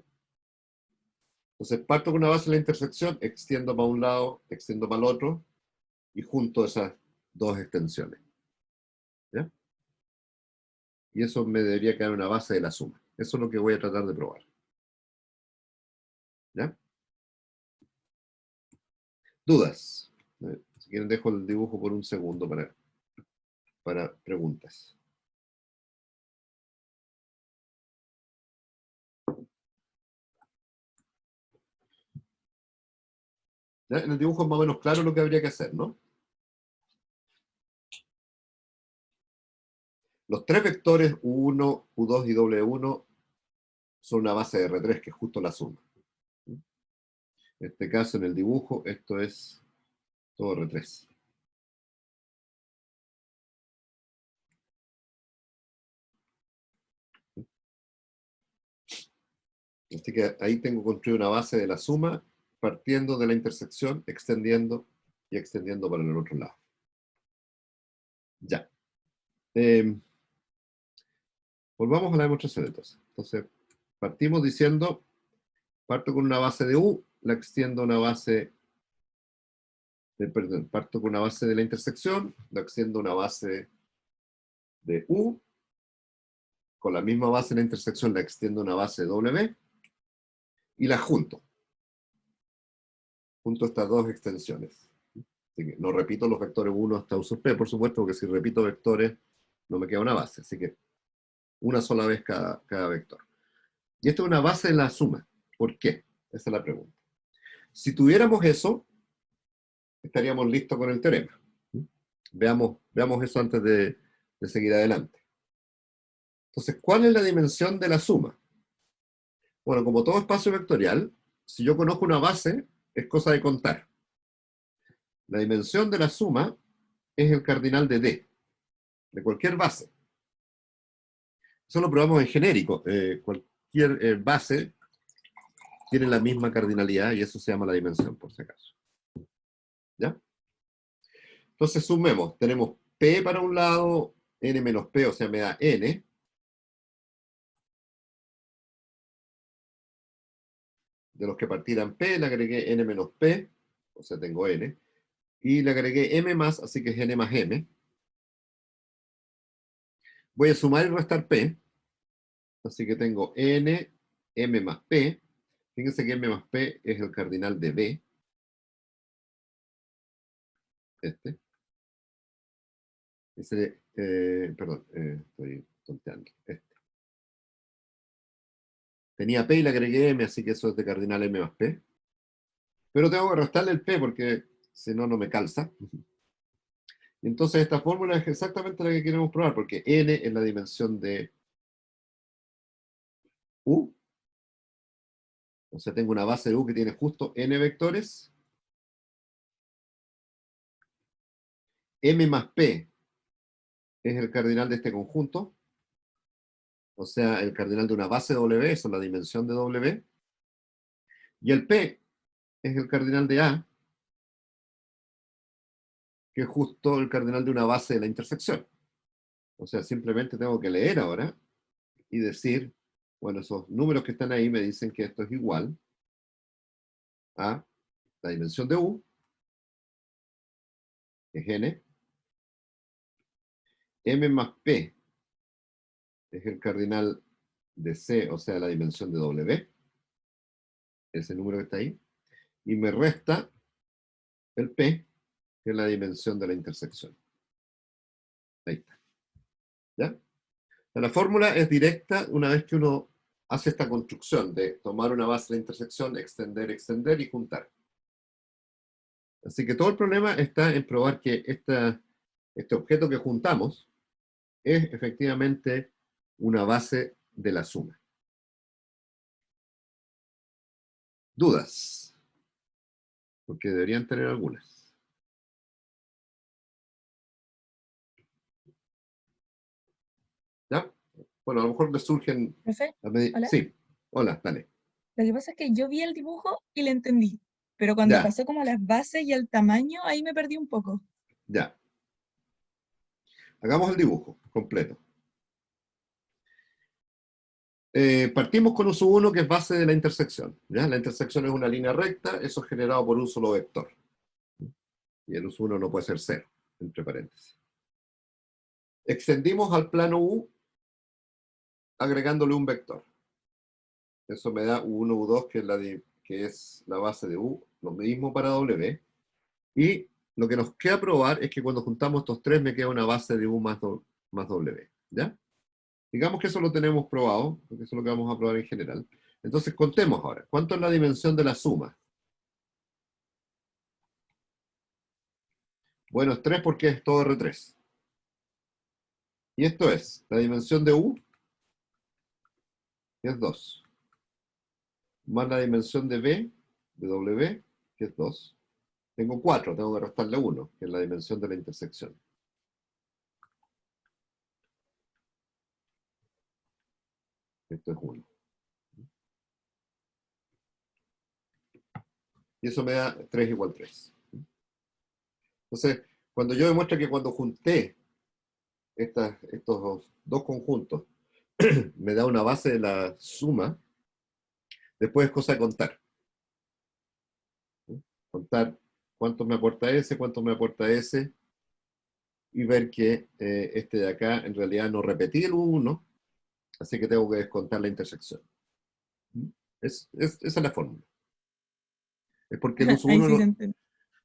Entonces parto con una base de la intersección, extiendo para un lado, extiendo para el otro, y junto esas dos extensiones. ¿Ya? Y eso me debería quedar una base de la suma. Eso es lo que voy a tratar de probar. ¿Ya? ¿Dudas? Si quieren dejo el dibujo por un segundo para preguntas. ¿Ya? En el dibujo es más o menos claro lo que habría que hacer, ¿no? Los tres vectores U1, U2 y W1 son una base de R3, que es justo la suma. En este caso, en el dibujo, esto es todo R3. Así que ahí tengo construido una base de la suma, partiendo de la intersección, extendiendo y extendiendo para el otro lado. Ya. Volvamos a la demostración entonces. Entonces, partimos diciendo, parto con una base de U, la extiendo a una base, perdón, parto con una base de la intersección, la extiendo a una base de U, con la misma base de la intersección la extiendo a una base de W, y las junto. Junto estas dos extensiones. Así que no repito los vectores 1 hasta U sub P, por supuesto, porque si repito vectores no me queda una base. Así que una sola vez cada vector. Y esto es una base de la suma. ¿Por qué? Esa es la pregunta. Si tuviéramos eso, estaríamos listos con el teorema. Veamos eso antes de seguir adelante. Entonces, ¿cuál es la dimensión de la suma? Bueno, como todo espacio vectorial, si yo conozco una base, es cosa de contar. La dimensión de la suma es el cardinal de D, de cualquier base. Eso lo probamos en genérico. Cualquier base tiene la misma cardinalidad y eso se llama la dimensión, por si acaso. ¿Ya? Entonces sumemos. Tenemos P para un lado, N menos P, o sea, me da N. De los que partieran P, le agregué N menos P, o sea, tengo N. Y le agregué M más, así que es N más M. Voy a sumar y restar P. Así que tengo N, M más P. Fíjense que M más P es el cardinal de B. Este. Perdón, estoy tonteando. Este. Tenía P y le agregué M, así que eso es de cardinal M más P. Pero tengo que restarle el P porque si no, no me calza. Y entonces esta fórmula es exactamente la que queremos probar, porque N es la dimensión de U. O sea, tengo una base de U que tiene justo N vectores. M más P es el cardinal de este conjunto. O sea, el cardinal de una base W, esa es la dimensión de W. Y el P es el cardinal de A, que es justo el cardinal de una base de la intersección. O sea, simplemente tengo que leer ahora y decir, bueno, esos números que están ahí me dicen que esto es igual a la dimensión de U, que es N, M más P es el cardinal de C, o sea, la dimensión de W, ese número que está ahí, y me resta el P, que es la dimensión de la intersección. Ahí está. ¿Ya? La fórmula es directa una vez que uno hace esta construcción de tomar una base de intersección, extender, extender y juntar. Así que todo el problema está en probar que este objeto que juntamos es efectivamente una base de la suma. ¿Dudas? Porque deberían tener algunas. ¿Ya? Bueno, a lo mejor les surgen... Profe, hola. Sí, hola, dale. Lo que pasa es que yo vi el dibujo y le entendí, pero cuando Ya, pasó como a las bases y al tamaño, ahí me perdí un poco. ya. Hagamos el dibujo completo. Partimos con un sub 1 que es base de la intersección. ¿Ya? La intersección es una línea recta, eso es generado por un solo vector. Y el sub 1 no puede ser 0, entre paréntesis. Extendimos al plano U agregándole un vector. Eso me da U1, U2, que es la base de U, lo mismo para W. Y lo que nos queda probar es que cuando juntamos estos tres me queda una base de U más W. ¿Ya? Digamos que eso lo tenemos probado, porque eso es lo que vamos a probar en general. Entonces contemos ahora. ¿Cuánto es la dimensión de la suma? Bueno, es 3 porque es todo R3. Y esto es la dimensión de U, que es 2. Más la dimensión de B, de W, que es 2. Tengo 4, tengo que restarle 1, que es la dimensión de la intersección. Esto es 1. Y eso me da 3 igual 3. Entonces, cuando yo demuestro que cuando junté estos dos conjuntos me da una base de la suma, después es cosa de contar. Contar cuánto me aporta ese, cuánto me aporta ese, y ver que este de acá en realidad no repetí el 1, así que tengo que descontar la intersección. Esa es la fórmula. Es porque el uso Ahí 1 sí se no, entiende.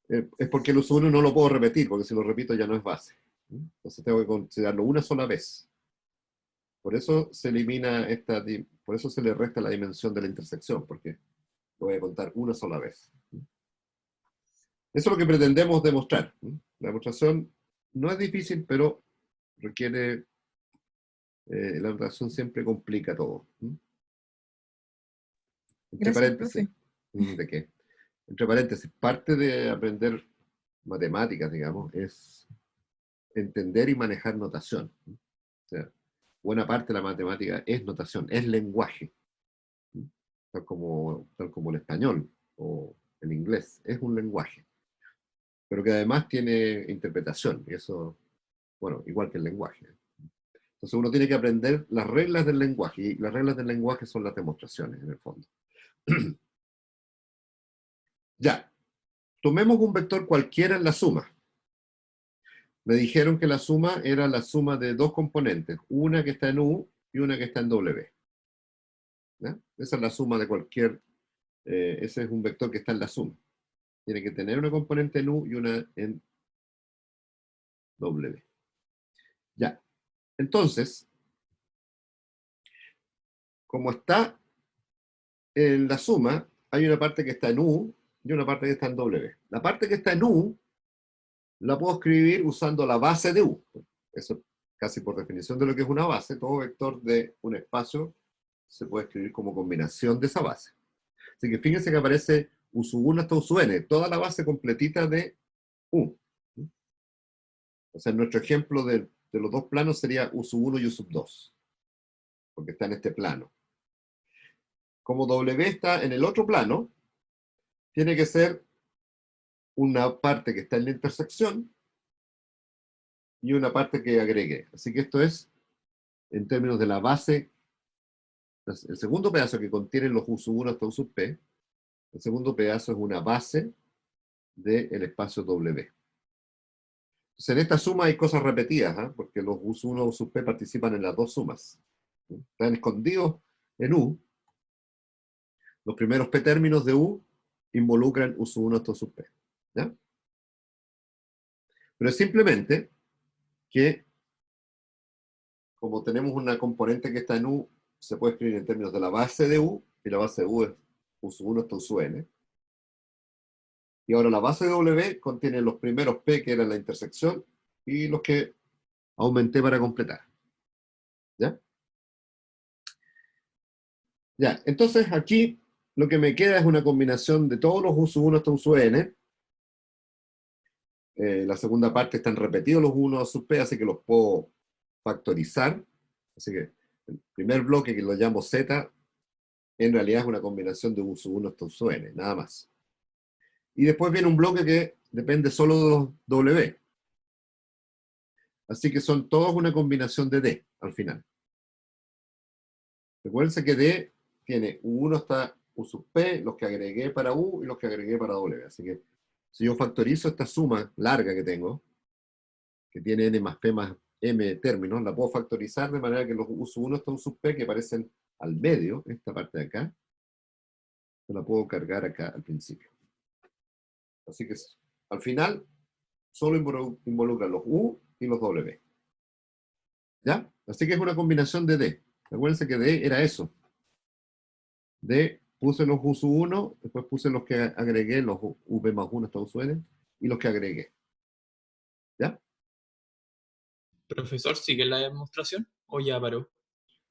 es porque el uso 1 no lo puedo repetir, porque si lo repito ya no es base. Entonces tengo que considerarlo una sola vez. Por eso se elimina por eso se le resta la dimensión de la intersección, porque lo voy a contar una sola vez. Eso es lo que pretendemos demostrar. La demostración no es difícil, pero requiere, la demostración siempre complica todo. Entre Gracias, paréntesis, profe. ¿de qué? Entre paréntesis, parte de aprender matemáticas, digamos, es entender y manejar notación. O sea, buena parte de la matemática es notación, es lenguaje, tal como el español o el inglés, es un lenguaje, pero que además tiene interpretación, y eso, bueno, igual que el lenguaje. Entonces uno tiene que aprender las reglas del lenguaje, y las reglas del lenguaje son las demostraciones, en el fondo. Ya, tomemos un vector cualquiera en la suma. Me dijeron que la suma era la suma de dos componentes, una que está en U y una que está en W. ¿Ya? Esa es la suma de cualquier, ese es un vector que está en la suma. Tiene que tener una componente en U y una en W. Ya, entonces, como está en la suma, hay una parte que está en U y una parte que está en W. La parte que está en U la puedo escribir usando la base de U. Eso casi por definición de lo que es una base. Todo vector de un espacio se puede escribir como combinación de esa base. Así que fíjense que aparece U sub 1 hasta U sub n, toda la base completita de U. O sea, nuestro ejemplo de los dos planos sería U sub 1 y U sub 2, porque está en este plano. Como W está en el otro plano, tiene que ser una parte que está en la intersección y una parte que agregue. Así que esto es, en términos de la base, el segundo pedazo que contiene los U sub 1 hasta U sub P, el segundo pedazo es una base del espacio W. Entonces, en esta suma hay cosas repetidas, ¿eh? Porque los U sub 1 y U sub P participan en las dos sumas. Están escondidos en U. Los primeros P términos de U involucran U sub 1 hasta U sub P. ¿Ya? Pero es simplemente que, como tenemos una componente que está en U, se puede escribir en términos de la base de U, y la base de U es U sub 1 hasta U sub n. Y ahora la base de W contiene los primeros P, que eran la intersección, y los que aumenté para completar. ¿Ya? Ya, entonces aquí lo que me queda es una combinación de todos los U sub 1 hasta U sub n. La segunda parte están repetidos los 1 sub p, así que los puedo factorizar. Así que el primer bloque, que lo llamo Z, en realidad es una combinación de U sub 1 hasta U sub n, nada más. Y después viene un bloque que depende solo de los W. Así que son todos una combinación de D al final. Recuerden que D tiene U1 hasta U sub P, los que agregué para U y los que agregué para W. Así que si yo factorizo esta suma larga que tengo, que tiene N más P más M términos, la puedo factorizar de manera que los U sub 1 hasta U sub P, que aparecen al medio, esta parte de acá, la puedo cargar acá al principio. Así que al final solo involucra los U y los W. ¿Ya? Así que es una combinación de D. Acuérdense que D era eso. D, puse los U sub 1, después puse los que agregué, los UP más 1 hasta U sub n, y los que agregué. ¿Ya? ¿Profesor, sigue la demostración o ya paró?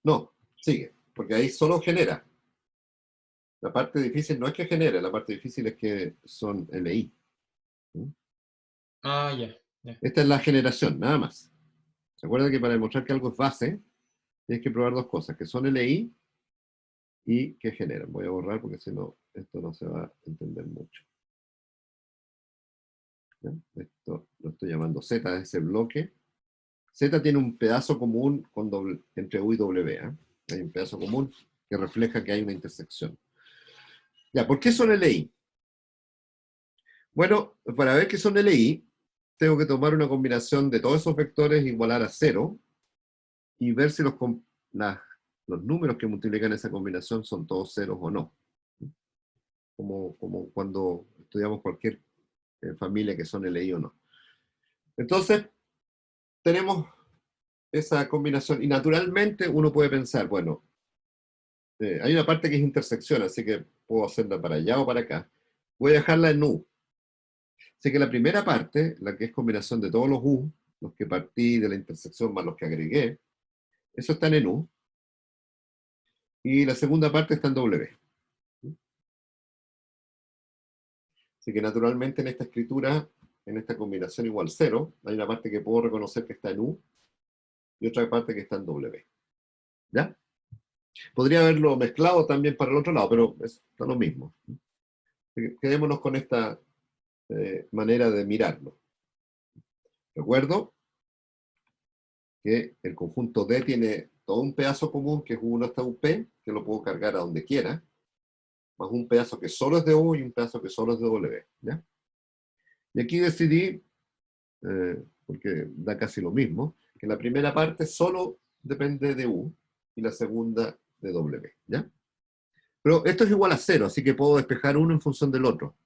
No, sigue, porque ahí solo genera. La parte difícil no es que genere, la parte difícil es que son LI. ¿Mm? Ah, ya. Esta es la generación, nada más. ¿Se acuerdan que para demostrar que algo es base, tienes que probar dos cosas, que son LI y que generan? Voy a borrar porque si no, esto no se va a entender mucho. ¿Ya? Esto lo estoy llamando Z, ese bloque. Z tiene un pedazo común con entre U y W. ¿Eh? Hay un pedazo común que refleja que hay una intersección. Ya, ¿por qué son LI? Bueno, para ver qué son LI, tengo que tomar una combinación de todos esos vectores igualar a 0 y ver si los números que multiplican esa combinación son todos ceros o no. Como cuando estudiamos cualquier familia que son LI o no. Entonces, tenemos esa combinación y naturalmente uno puede pensar, bueno, hay una parte que es intersección, así que puedo hacerla para allá o para acá. Voy a dejarla en U. Así que la primera parte, la que es combinación de todos los U, los que partí de la intersección más los que agregué, eso está en U. Y la segunda parte está en W. Así que naturalmente en esta escritura, en esta combinación igual 0, hay una parte que puedo reconocer que está en U y otra parte que está en W. ¿Ya? Podría haberlo mezclado también para el otro lado, pero está lo mismo. Quedémonos con esta manera de mirarlo. Recuerdo que el conjunto D tiene todo un pedazo común que es U1 hasta UP, que lo puedo cargar a donde quiera, más un pedazo que solo es de U y un pedazo que solo es de W. ¿Ya? Y aquí decidí, porque da casi lo mismo, que la primera parte solo depende de U y la segunda de W. ¿Ya? Pero esto es igual a 0, así que puedo despejar uno en función del otro.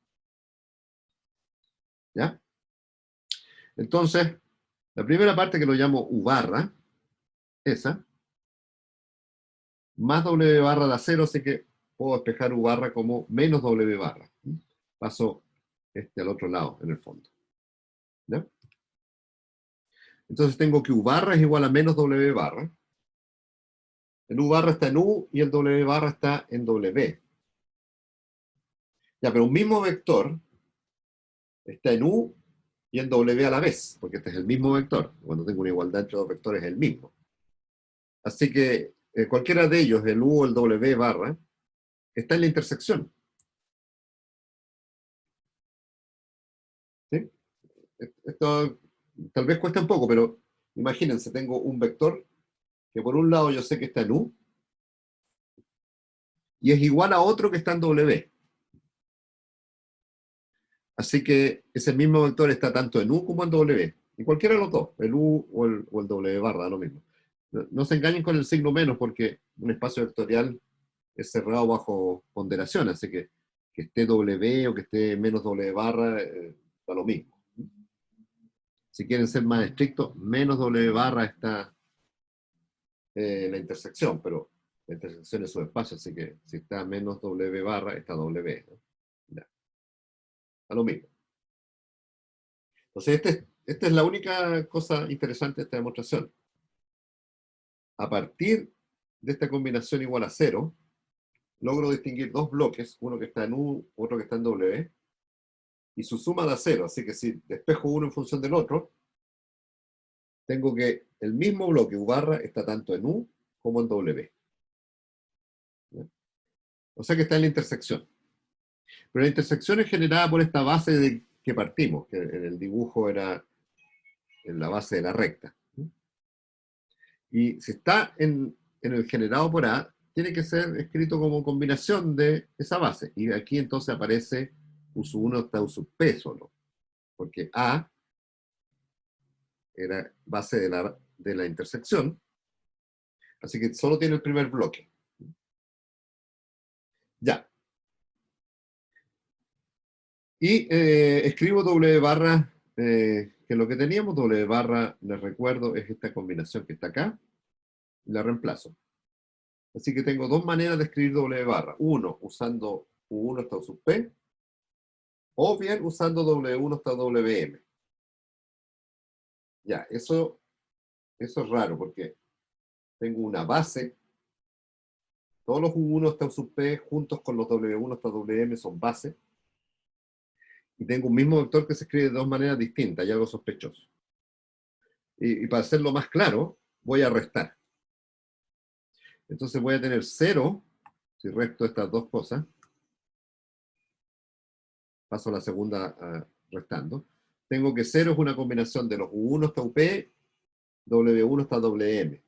¿Ya? Entonces, la primera parte que lo llamo U barra, esa, más W barra da 0, así que puedo despejar U barra como menos W barra. Paso al otro lado, en el fondo. ¿Ya? Entonces tengo que U barra es igual a menos W barra. El U barra está en U y el W barra está en W. Ya, pero un mismo vector está en U y en W a la vez, porque este es el mismo vector. Cuando tengo una igualdad entre dos vectores es el mismo. Así que cualquiera de ellos, el U o el W barra, está en la intersección. ¿Sí? Esto tal vez cuesta un poco, pero imagínense, tengo un vector que por un lado yo sé que está en U y es igual a otro que está en W. Así que ese mismo vector está tanto en U como en W. En cualquiera de los dos, el U o el W barra, da lo mismo. No se engañen con el signo menos porque un espacio vectorial es cerrado bajo ponderación, así que esté W o que esté menos W barra, da lo mismo. Si quieren ser más estrictos, menos W barra está en la intersección, pero la intersección es su espacio, así que si está menos W barra, está W. ¿No? Ya. Da lo mismo. Entonces, esta es la única cosa interesante de esta demostración. A partir de esta combinación igual a 0, logro distinguir dos bloques, uno que está en U, otro que está en W, y su suma da 0, así que si despejo uno en función del otro, tengo que el mismo bloque U barra está tanto en U como en W. ¿Ya? O sea que está en la intersección. Pero la intersección es generada por esta base de que partimos, que en el dibujo era en la base de la recta. Y si está en el generado por A, tiene que ser escrito como combinación de esa base. Y aquí entonces aparece U sub 1 hasta U sub P solo. Porque A era base de la intersección. Así que solo tiene el primer bloque. Ya. Y escribo W barra, que lo que teníamos, W barra, les recuerdo, es esta combinación que está acá. Y la reemplazo. Así que tengo dos maneras de escribir W barra. Uno, usando U1 hasta U sub P, o bien usando W1 hasta WM. Ya, eso es raro porque tengo una base, todos los U1 hasta U sub P juntos con los W1 hasta WM son base, y tengo un mismo vector que se escribe de dos maneras distintas, hay algo sospechoso. Y para hacerlo más claro, voy a restar. Entonces voy a tener 0, si resto estas dos cosas, paso a la segunda restando. Tengo que 0 es una combinación de los U1 hasta UP, W1 hasta WM.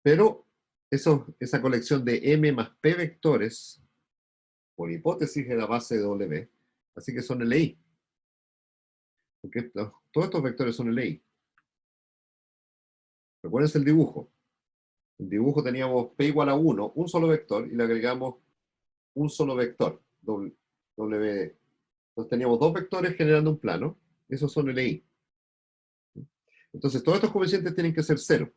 Pero esa colección de M más P vectores, por hipótesis, es la base de W, así que son LI. Porque todos estos vectores son LI. Recuérdense el dibujo. En el dibujo teníamos P igual a 1, un solo vector, y le agregamos un solo vector, W. Entonces teníamos dos vectores generando un plano, esos son LI. Entonces todos estos coeficientes tienen que ser 0.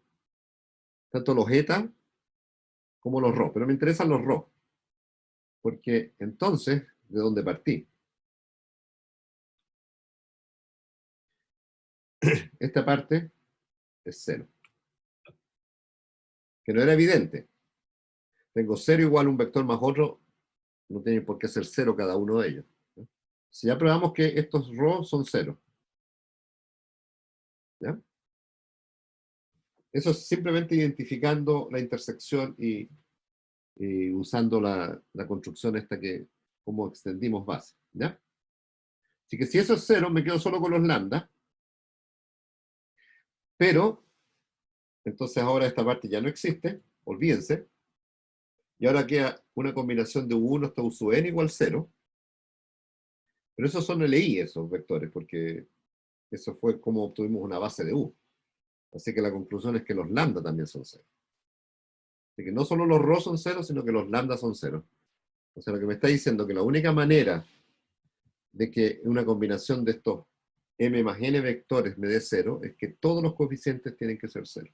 Tanto los eta como los ρ, pero me interesan los ρ, porque entonces, ¿de dónde partí? Esta parte es 0. Que no era evidente. Tengo 0 igual a un vector más otro, no tiene por qué ser 0 cada uno de ellos. Si ya probamos que estos ρ son 0. ¿Ya? Eso es simplemente identificando la intersección y usando la construcción esta que, como extendimos base. ¿Ya? Así que si eso es 0, me quedo solo con los lambda, pero entonces ahora esta parte ya no existe, olvídense, y ahora queda una combinación de U1 hasta U sub n igual 0, pero esos son LI, esos vectores, porque eso fue como obtuvimos una base de U. Así que la conclusión es que los lambda también son 0. Así que no solo los ρ son 0, sino que los lambda son 0. O sea, lo que me está diciendo es que la única manera de que una combinación de estos m más n vectores me dé 0 es que todos los coeficientes tienen que ser 0.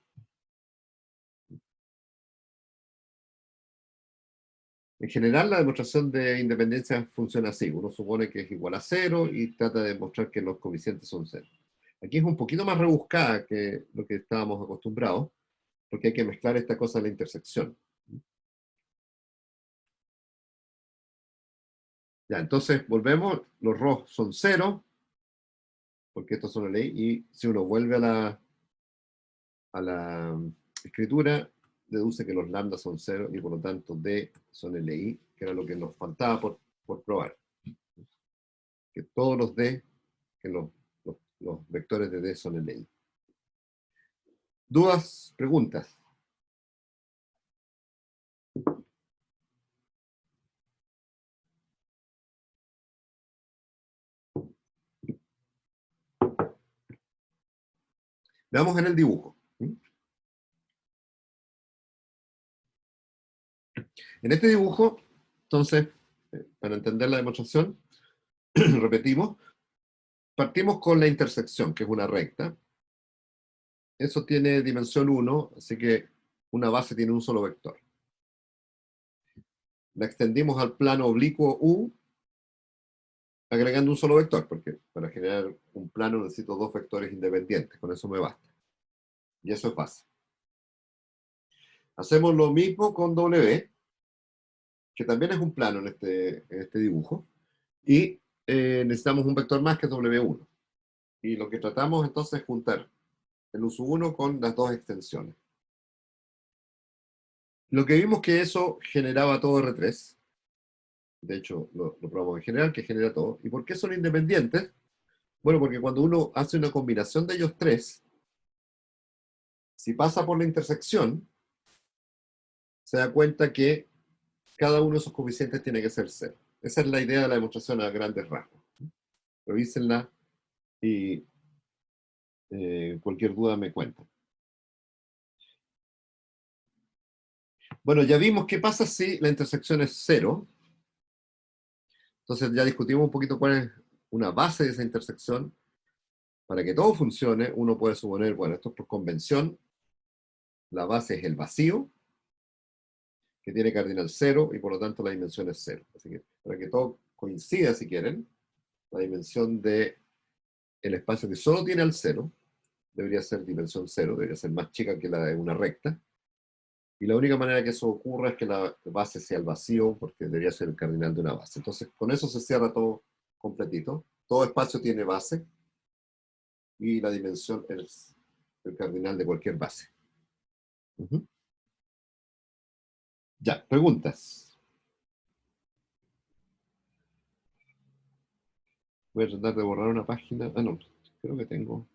En general, la demostración de independencia funciona así. Uno supone que es igual a 0 y trata de demostrar que los coeficientes son 0. Aquí es un poquito más rebuscada que lo que estábamos acostumbrados, porque hay que mezclar esta cosa de la intersección. Ya, entonces volvemos, los ρ son 0, porque estos son la ley, y si uno vuelve a la escritura, deduce que los lambda son 0, y por lo tanto D son LI, que era lo que nos faltaba por probar. Que todos los D, que los vectores de D son LI. ¿Dudas? ¿Preguntas? Veamos en el dibujo. En este dibujo, entonces, para entender la demostración, repetimos, partimos con la intersección, que es una recta. Eso tiene dimensión 1, así que una base tiene un solo vector. La extendimos al plano oblicuo U, agregando un solo vector, porque para generar un plano necesito dos vectores independientes, con eso me basta. Y eso es base. Hacemos lo mismo con W, que también es un plano en este dibujo, y necesitamos un vector más que es W1. Y lo que tratamos entonces es juntar el U1 con las dos extensiones. Lo que vimos que eso generaba todo R3. De hecho, lo probamos en general, que genera todo. ¿Y por qué son independientes? Bueno, porque cuando uno hace una combinación de ellos tres, si pasa por la intersección, se da cuenta que cada uno de esos coeficientes tiene que ser cero. Esa es la idea de la demostración a grandes rasgos. Revísenla y cualquier duda me cuentan. Bueno, ya vimos qué pasa si la intersección es cero. Entonces ya discutimos un poquito cuál es una base de esa intersección. Para que todo funcione, uno puede suponer, bueno, esto es por convención, la base es el vacío, que tiene cardinal cero, y por lo tanto la dimensión es cero. Así que para que todo coincida, si quieren, la dimensión del espacio que solo tiene al cero, debería ser dimensión cero, debería ser más chica que la de una recta. Y la única manera que eso ocurra es que la base sea el vacío, porque debería ser el cardinal de una base. Entonces, con eso se cierra todo completito. Todo espacio tiene base, y la dimensión es el cardinal de cualquier base. Ya, preguntas. Voy a tratar de borrar una página. Ah, no, creo que tengo.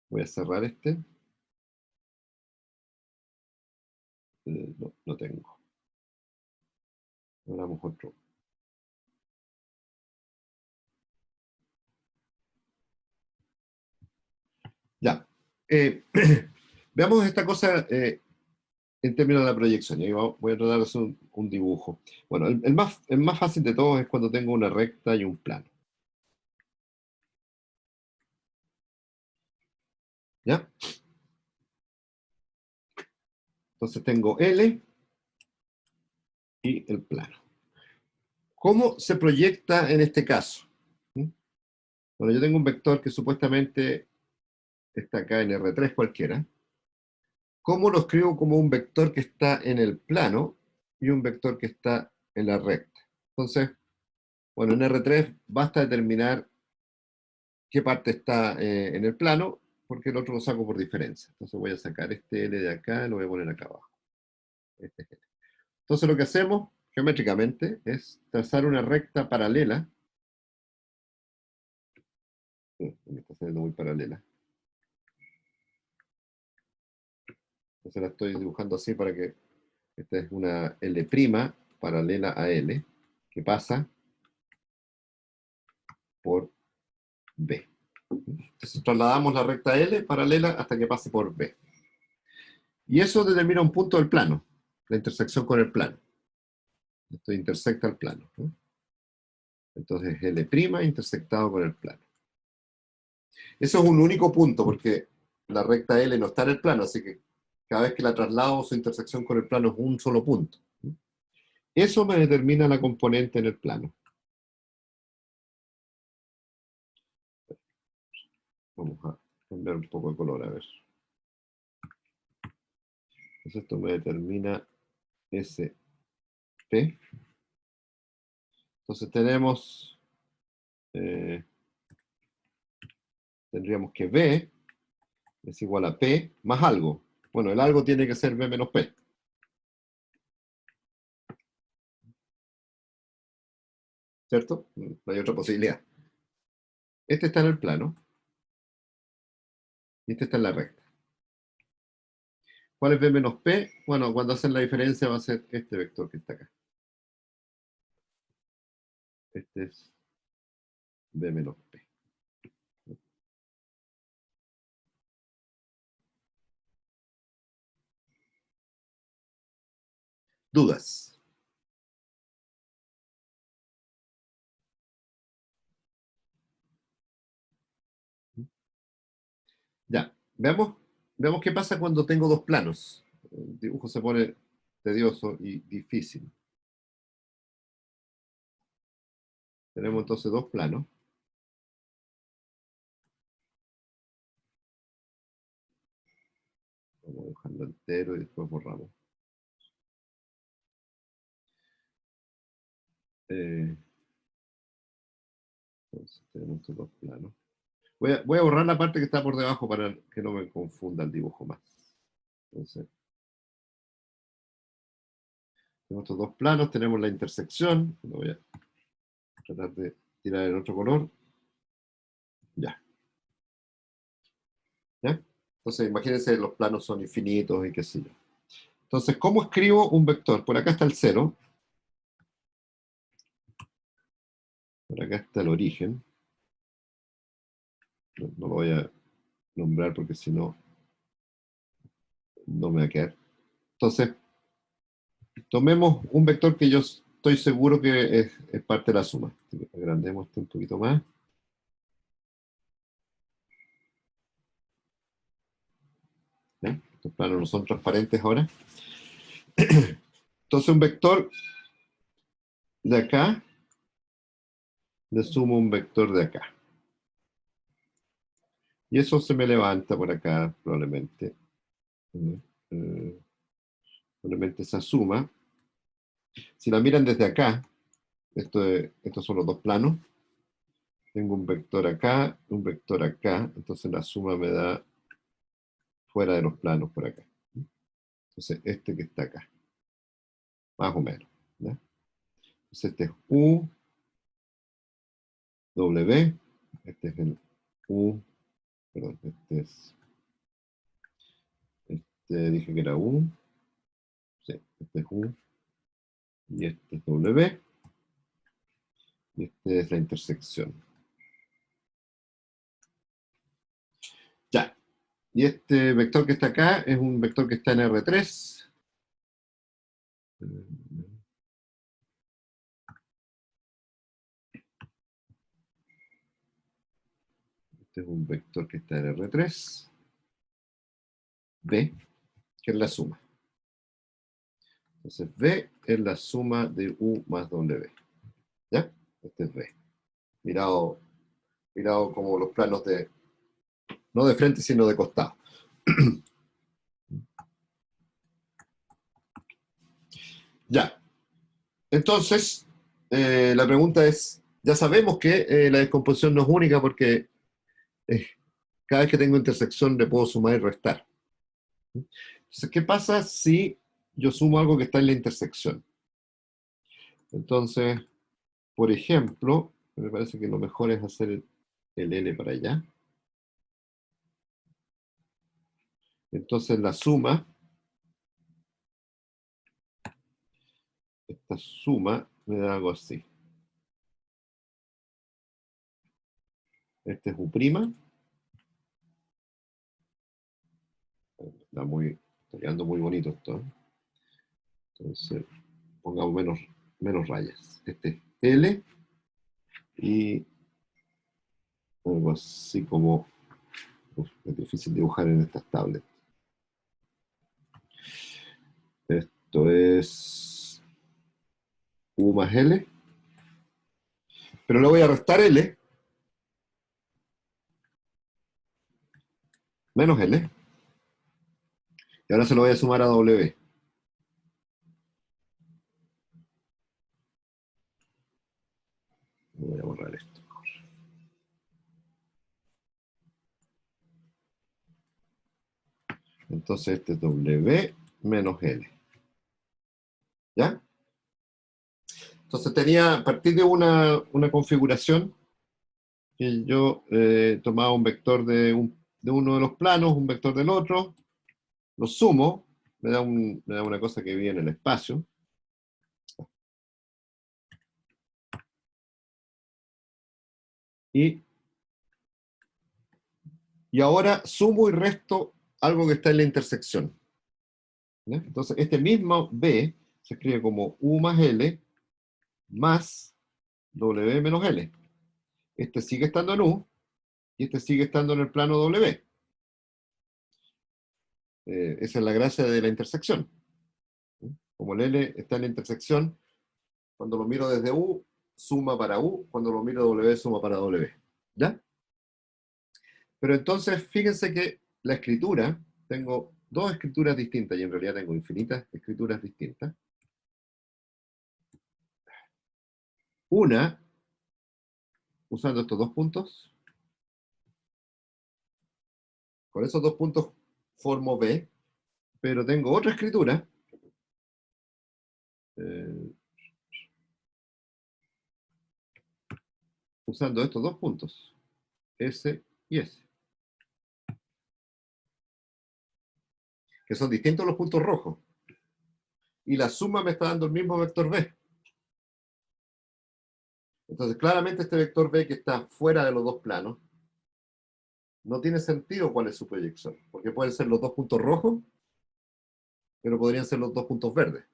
Voy a cerrar este. No, no tengo. Abramos otro. Ya. Veamos esta cosa en términos de la proyección. Y voy a tratar de hacer un dibujo. Bueno, el más fácil de todos es cuando tengo una recta y un plano. ¿Ya? Entonces tengo L y el plano. ¿Cómo se proyecta en este caso? Bueno, yo tengo un vector que supuestamente está acá en R3 cualquiera. ¿Cómo lo escribo como un vector que está en el plano y un vector que está en la recta? Entonces, bueno, en R3 basta determinar qué parte está en el plano, porque el otro lo saco por diferencia. Entonces voy a sacar este L de acá y lo voy a poner acá abajo. Este es L. Entonces lo que hacemos geométricamente es trazar una recta paralela. Me está saliendo muy paralela. Entonces la estoy dibujando así para que esta es una L' paralela a L, que pasa por B. Entonces trasladamos la recta L paralela hasta que pase por B. Y eso determina un punto del plano, la intersección con el plano. Esto intersecta el plano, ¿no? Entonces L' intersectado con el plano. Eso es un único punto, porque la recta L no está en el plano, así que cada vez que la traslado, su intersección con el plano es un solo punto. Eso me determina la componente en el plano. Vamos a cambiar un poco de color, a ver. Entonces esto me determina SP. Entonces tendríamos que B es igual a P más algo. Bueno, el algo tiene que ser B menos P. ¿Cierto? No hay otra posibilidad. Este está en el plano. Y este está en la recta. ¿Cuál es B menos P? Bueno, cuando hacen la diferencia va a ser este vector que está acá. Este es B menos P. ¿Dudas? Ya, veamos qué pasa cuando tengo dos planos. El dibujo se pone tedioso y difícil. Tenemos entonces dos planos. Vamos a dibujarlo lo entero y después borramos. Entonces tenemos estos dos planos. Voy a borrar la parte que está por debajo para que no me confunda el dibujo más. Entonces, tenemos estos dos planos, tenemos la intersección. Lo voy a tratar de tirar en otro color. Ya. ¿Ya? Entonces, imagínense, los planos son infinitos y qué sé yo. Entonces, ¿cómo escribo un vector? Por acá está el 0. Por acá está el origen. No lo voy a nombrar porque si no, no me va a quedar. Entonces, tomemos un vector que yo estoy seguro que es parte de la suma. Agrandemos esto un poquito más. ¿Ya? Estos planos no son transparentes ahora. Entonces, un vector de acá le sumo un vector de acá. Y eso se me levanta por acá, probablemente. Probablemente esa suma. Si la miran desde acá, estos son los dos planos. Tengo un vector acá, entonces la suma me da fuera de los planos por acá. Entonces, este que está acá, más o menos. ¿Ya? Entonces, este es U, W, este es el U, perdón, dije que era U, sí, este es U, y este es W, y este es la intersección. Ya. Y este vector que está acá es un vector que está en R3. Este es un vector que está en R3. B, que es la suma. Entonces, B es la suma de U más W. ¿Ya? Este es B. Mirado como los planos no de frente, sino de costado. Ya. Entonces, la pregunta es, ya sabemos que la descomposición no es única porque cada vez que tengo intersección le puedo sumar y restar. Entonces, ¿qué pasa si yo sumo algo que está en la intersección? Entonces, por ejemplo, me parece que lo mejor es hacer el L para allá. Entonces la suma, esta suma me da algo así. Este es U'. Está quedando muy bonito esto, ¿eh? Entonces, pongamos menos rayas. Este es L y algo así como... es difícil dibujar en estas tablets. Esto es U más L. Pero le voy a restar L menos L. Y ahora se lo voy a sumar a W. Voy a borrar esto. Entonces este es W menos L. ¿Ya? Entonces tenía, a partir de una configuración, que yo tomaba un vector de uno de los planos, un vector del otro, lo sumo, me da una cosa que vive en el espacio. Y ahora sumo y resto algo que está en la intersección. ¿Ya? Entonces este mismo B se escribe como U más L más W menos L. Este sigue estando en U y este sigue estando en el plano W. Esa es la gracia de la intersección. Como el L está en la intersección, cuando lo miro desde U, suma para U, cuando lo miro W, suma para W. ¿Ya? Pero entonces, fíjense que la escritura, tengo dos escrituras distintas, y en realidad tengo infinitas escrituras distintas. Una, usando estos dos puntos. Con esos dos puntos formo B, pero tengo otra escritura. Usando estos dos puntos, S y S. Que son distintos los puntos rojos. Y la suma me está dando el mismo vector B. Entonces, claramente este vector B que está fuera de los dos planos, no tiene sentido cuál es su proyección, porque pueden ser los dos puntos rojos, pero podrían ser los dos puntos verdes.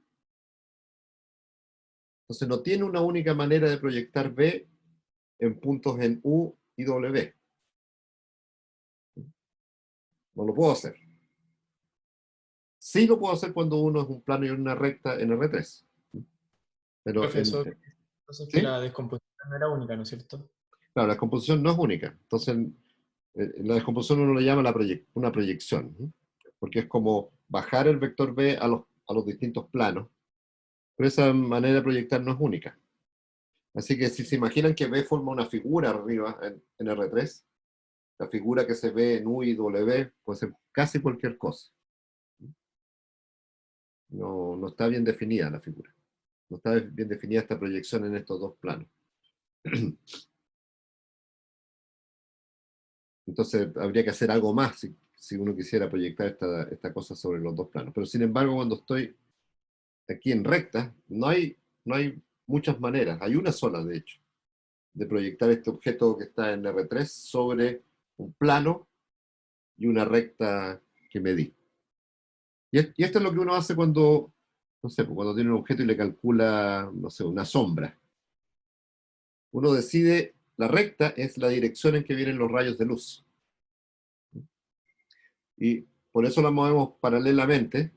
Entonces, no tiene una única manera de proyectar B en puntos en U y W. No lo puedo hacer. Sí lo puedo hacer cuando uno es un plano y una recta en R3. Pero Profesor, entonces que ¿sí? la descomposición no era única, ¿no es cierto? Claro, la descomposición no es única. Entonces, en la descomposición uno le llama una proyección, ¿sí? Porque es como bajar el vector B a los distintos planos, pero esa manera de proyectar no es única. Así que si se imaginan que B forma una figura arriba en R3, la figura que se ve en U y W puede ser casi cualquier cosa. No está bien definida la figura. No está bien definida esta proyección en estos dos planos. Entonces habría que hacer algo más si uno quisiera proyectar esta cosa sobre los dos planos. Pero sin embargo, cuando estoy aquí en recta, no hay muchas maneras. Hay una sola, de hecho, de proyectar este objeto que está en R3 sobre un plano y una recta que medí. Y esto es lo que uno hace cuando, no sé, cuando tiene un objeto y le calcula, no sé, una sombra. Uno decide, la recta es la dirección en que vienen los rayos de luz. Y por eso la movemos paralelamente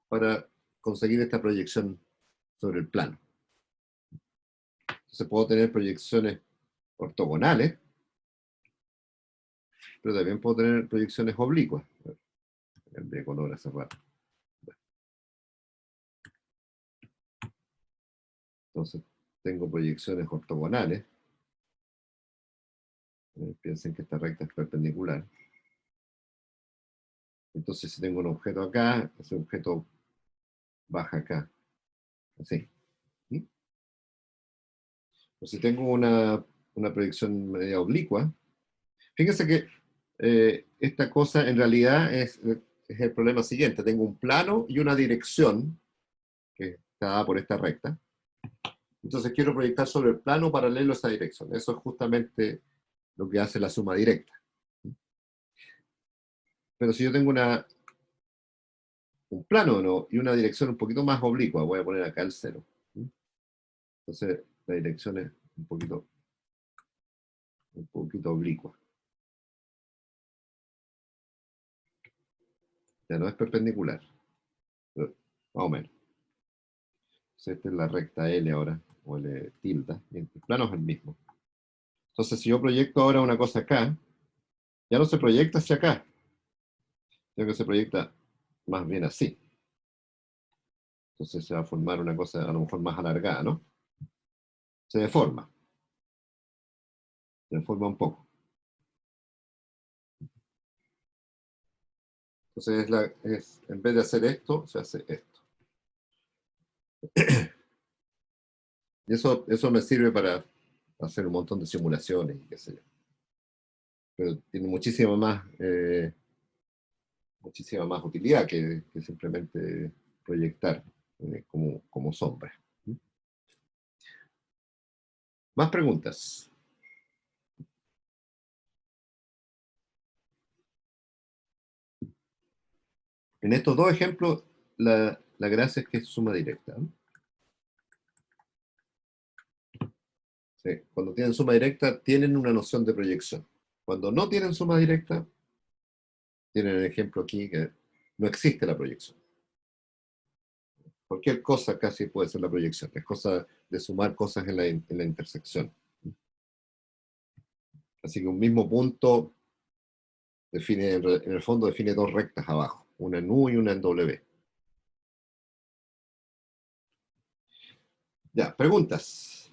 para conseguir esta proyección sobre el plano. Entonces puedo tener proyecciones ortogonales, pero también puedo tener proyecciones oblicuas. De color hace rato. Entonces tengo proyecciones ortogonales. Piensen que esta recta es perpendicular. Entonces si tengo un objeto acá, ese objeto baja acá. Así. ¿Sí? O si tengo una proyección media oblicua, fíjense que esta cosa en realidad es el problema siguiente. Tengo un plano y una dirección que está dada por esta recta. Entonces quiero proyectar sobre el plano paralelo a esa dirección. Eso es justamente lo que hace la suma directa. Pero si yo tengo un plano, ¿no?, y una dirección un poquito más oblicua, voy a poner acá el 0. Entonces la dirección es un poquito oblicua. Ya no es perpendicular, pero más o menos. Entonces esta es la recta L ahora, o L tilde, y el plano es el mismo. Entonces si yo proyecto ahora una cosa acá, ya no se proyecta hacia acá, sino que se proyecta más bien así. Entonces se va a formar una cosa a lo mejor más alargada, ¿no? Se deforma un poco. Entonces en vez de hacer esto, se hace esto. Y eso me sirve para hacer un montón de simulaciones y qué sé yo. Pero tiene muchísima más utilidad que simplemente proyectar como sombra. Más preguntas. En estos dos ejemplos, la gracia es que es suma directa, ¿no? Sí, cuando tienen suma directa, tienen una noción de proyección. Cuando no tienen suma directa, tienen el ejemplo aquí que no existe la proyección. Cualquier cosa casi puede ser la proyección. Es cosa de sumar cosas en la intersección. Así que un mismo punto en el fondo define dos rectas abajo. una en U y una en W. Ya, preguntas.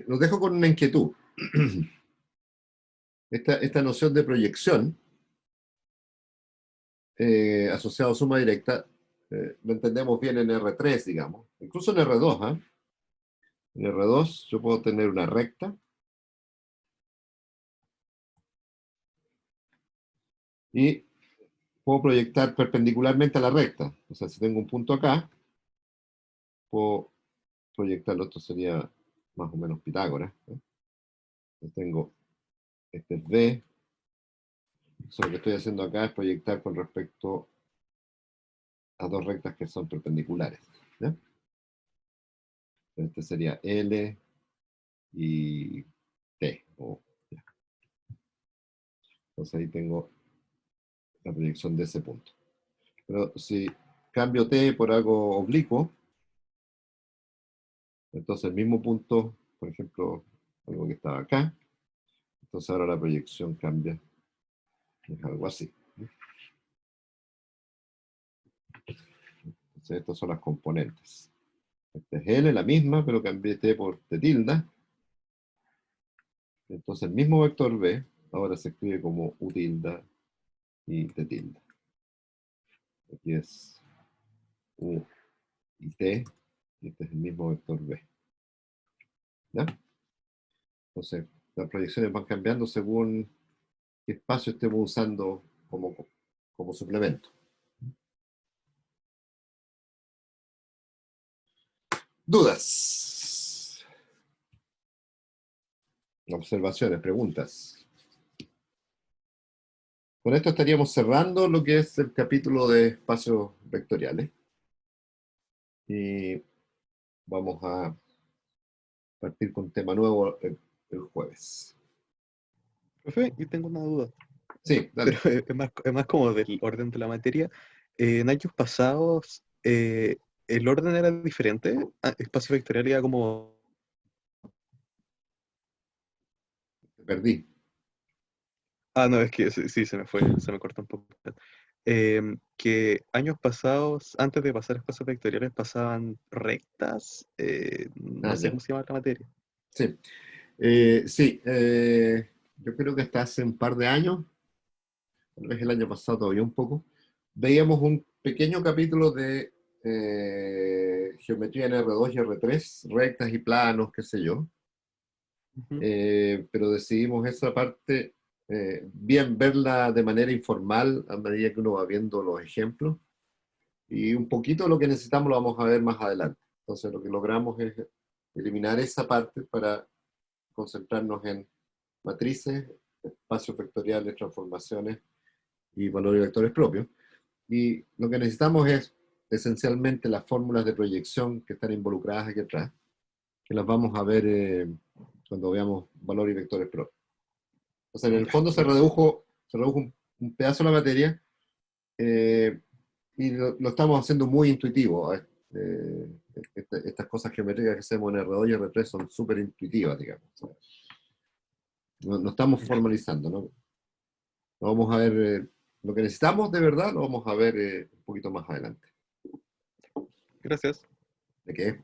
Los dejo con una inquietud. Esta noción de proyección asociado a suma directa, lo entendemos bien en R3, digamos. Incluso en R2, ¿eh? En R2 yo puedo tener una recta y puedo proyectar perpendicularmente a la recta. O sea, si tengo un punto acá, puedo proyectarlo. Esto sería más o menos Pitágoras, ¿eh? Yo tengo, este es B. Eso lo que estoy haciendo acá es proyectar con respecto a dos rectas que son perpendiculares, ¿ya? Este sería L y T. Ya. Entonces ahí tengo la proyección de ese punto. Pero si cambio T por algo oblicuo, entonces el mismo punto, por ejemplo, algo que estaba acá, entonces ahora la proyección cambia, es algo así. Entonces estas son las componentes. Esta es L, la misma, pero cambié T por T tilde. Entonces el mismo vector B ahora se escribe como U tilde y T tilde. Aquí es U y T, y este es el mismo vector B. ¿Ya? Entonces, las proyecciones van cambiando según qué espacio estemos usando como suplemento. ¿Dudas? Observaciones, preguntas. Con esto estaríamos cerrando lo que es el capítulo de espacios vectoriales. Y vamos a partir con tema nuevo el jueves. Profe, yo tengo una duda, Sí, dale. pero es más como del orden de la materia. En años pasados, ¿el orden era diferente? Espacio vectorial era como... Te perdí. Ah, no, es que sí, se me fue, se me cortó un poco. Que años pasados, antes de pasar a espacios vectoriales, pasaban rectas, no sé Ya. cómo se llama la materia. Sí. Sí, yo creo que hasta hace un par de años, tal vez el año pasado todavía un poco, veíamos un pequeño capítulo de geometría en R2 y R3, rectas y planos, qué sé yo. Ujú. Pero decidimos esa parte, bien verla de manera informal a medida que uno va viendo los ejemplos. Y un poquito lo que necesitamos lo vamos a ver más adelante. Entonces lo que logramos es eliminar esa parte para concentrarnos en matrices, espacios vectoriales, transformaciones y valores vectores propios. Y lo que necesitamos es esencialmente las fórmulas de proyección que están involucradas aquí atrás, que las vamos a ver cuando veamos valores y vectores propios. O sea, en el Ya, fondo se buenísimo. redujo un pedazo de la materia y lo estamos haciendo muy intuitivo. Estas cosas geométricas que hacemos en R2 y R3 son súper intuitivas, digamos. O sea, no estamos Ya, formalizando, ¿no? Lo vamos a ver, lo que necesitamos de verdad lo vamos a ver un poquito más adelante. gracias. ¿De qué?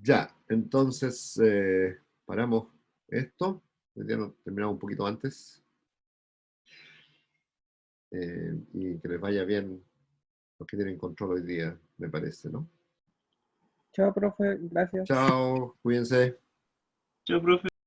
Ya, entonces paramos esto. Hoy día terminamos un poquito antes. Y que les vaya bien los que tienen control hoy día, me parece, ¿no? Chao, profe, gracias. Chao, cuídense. Yo, profe.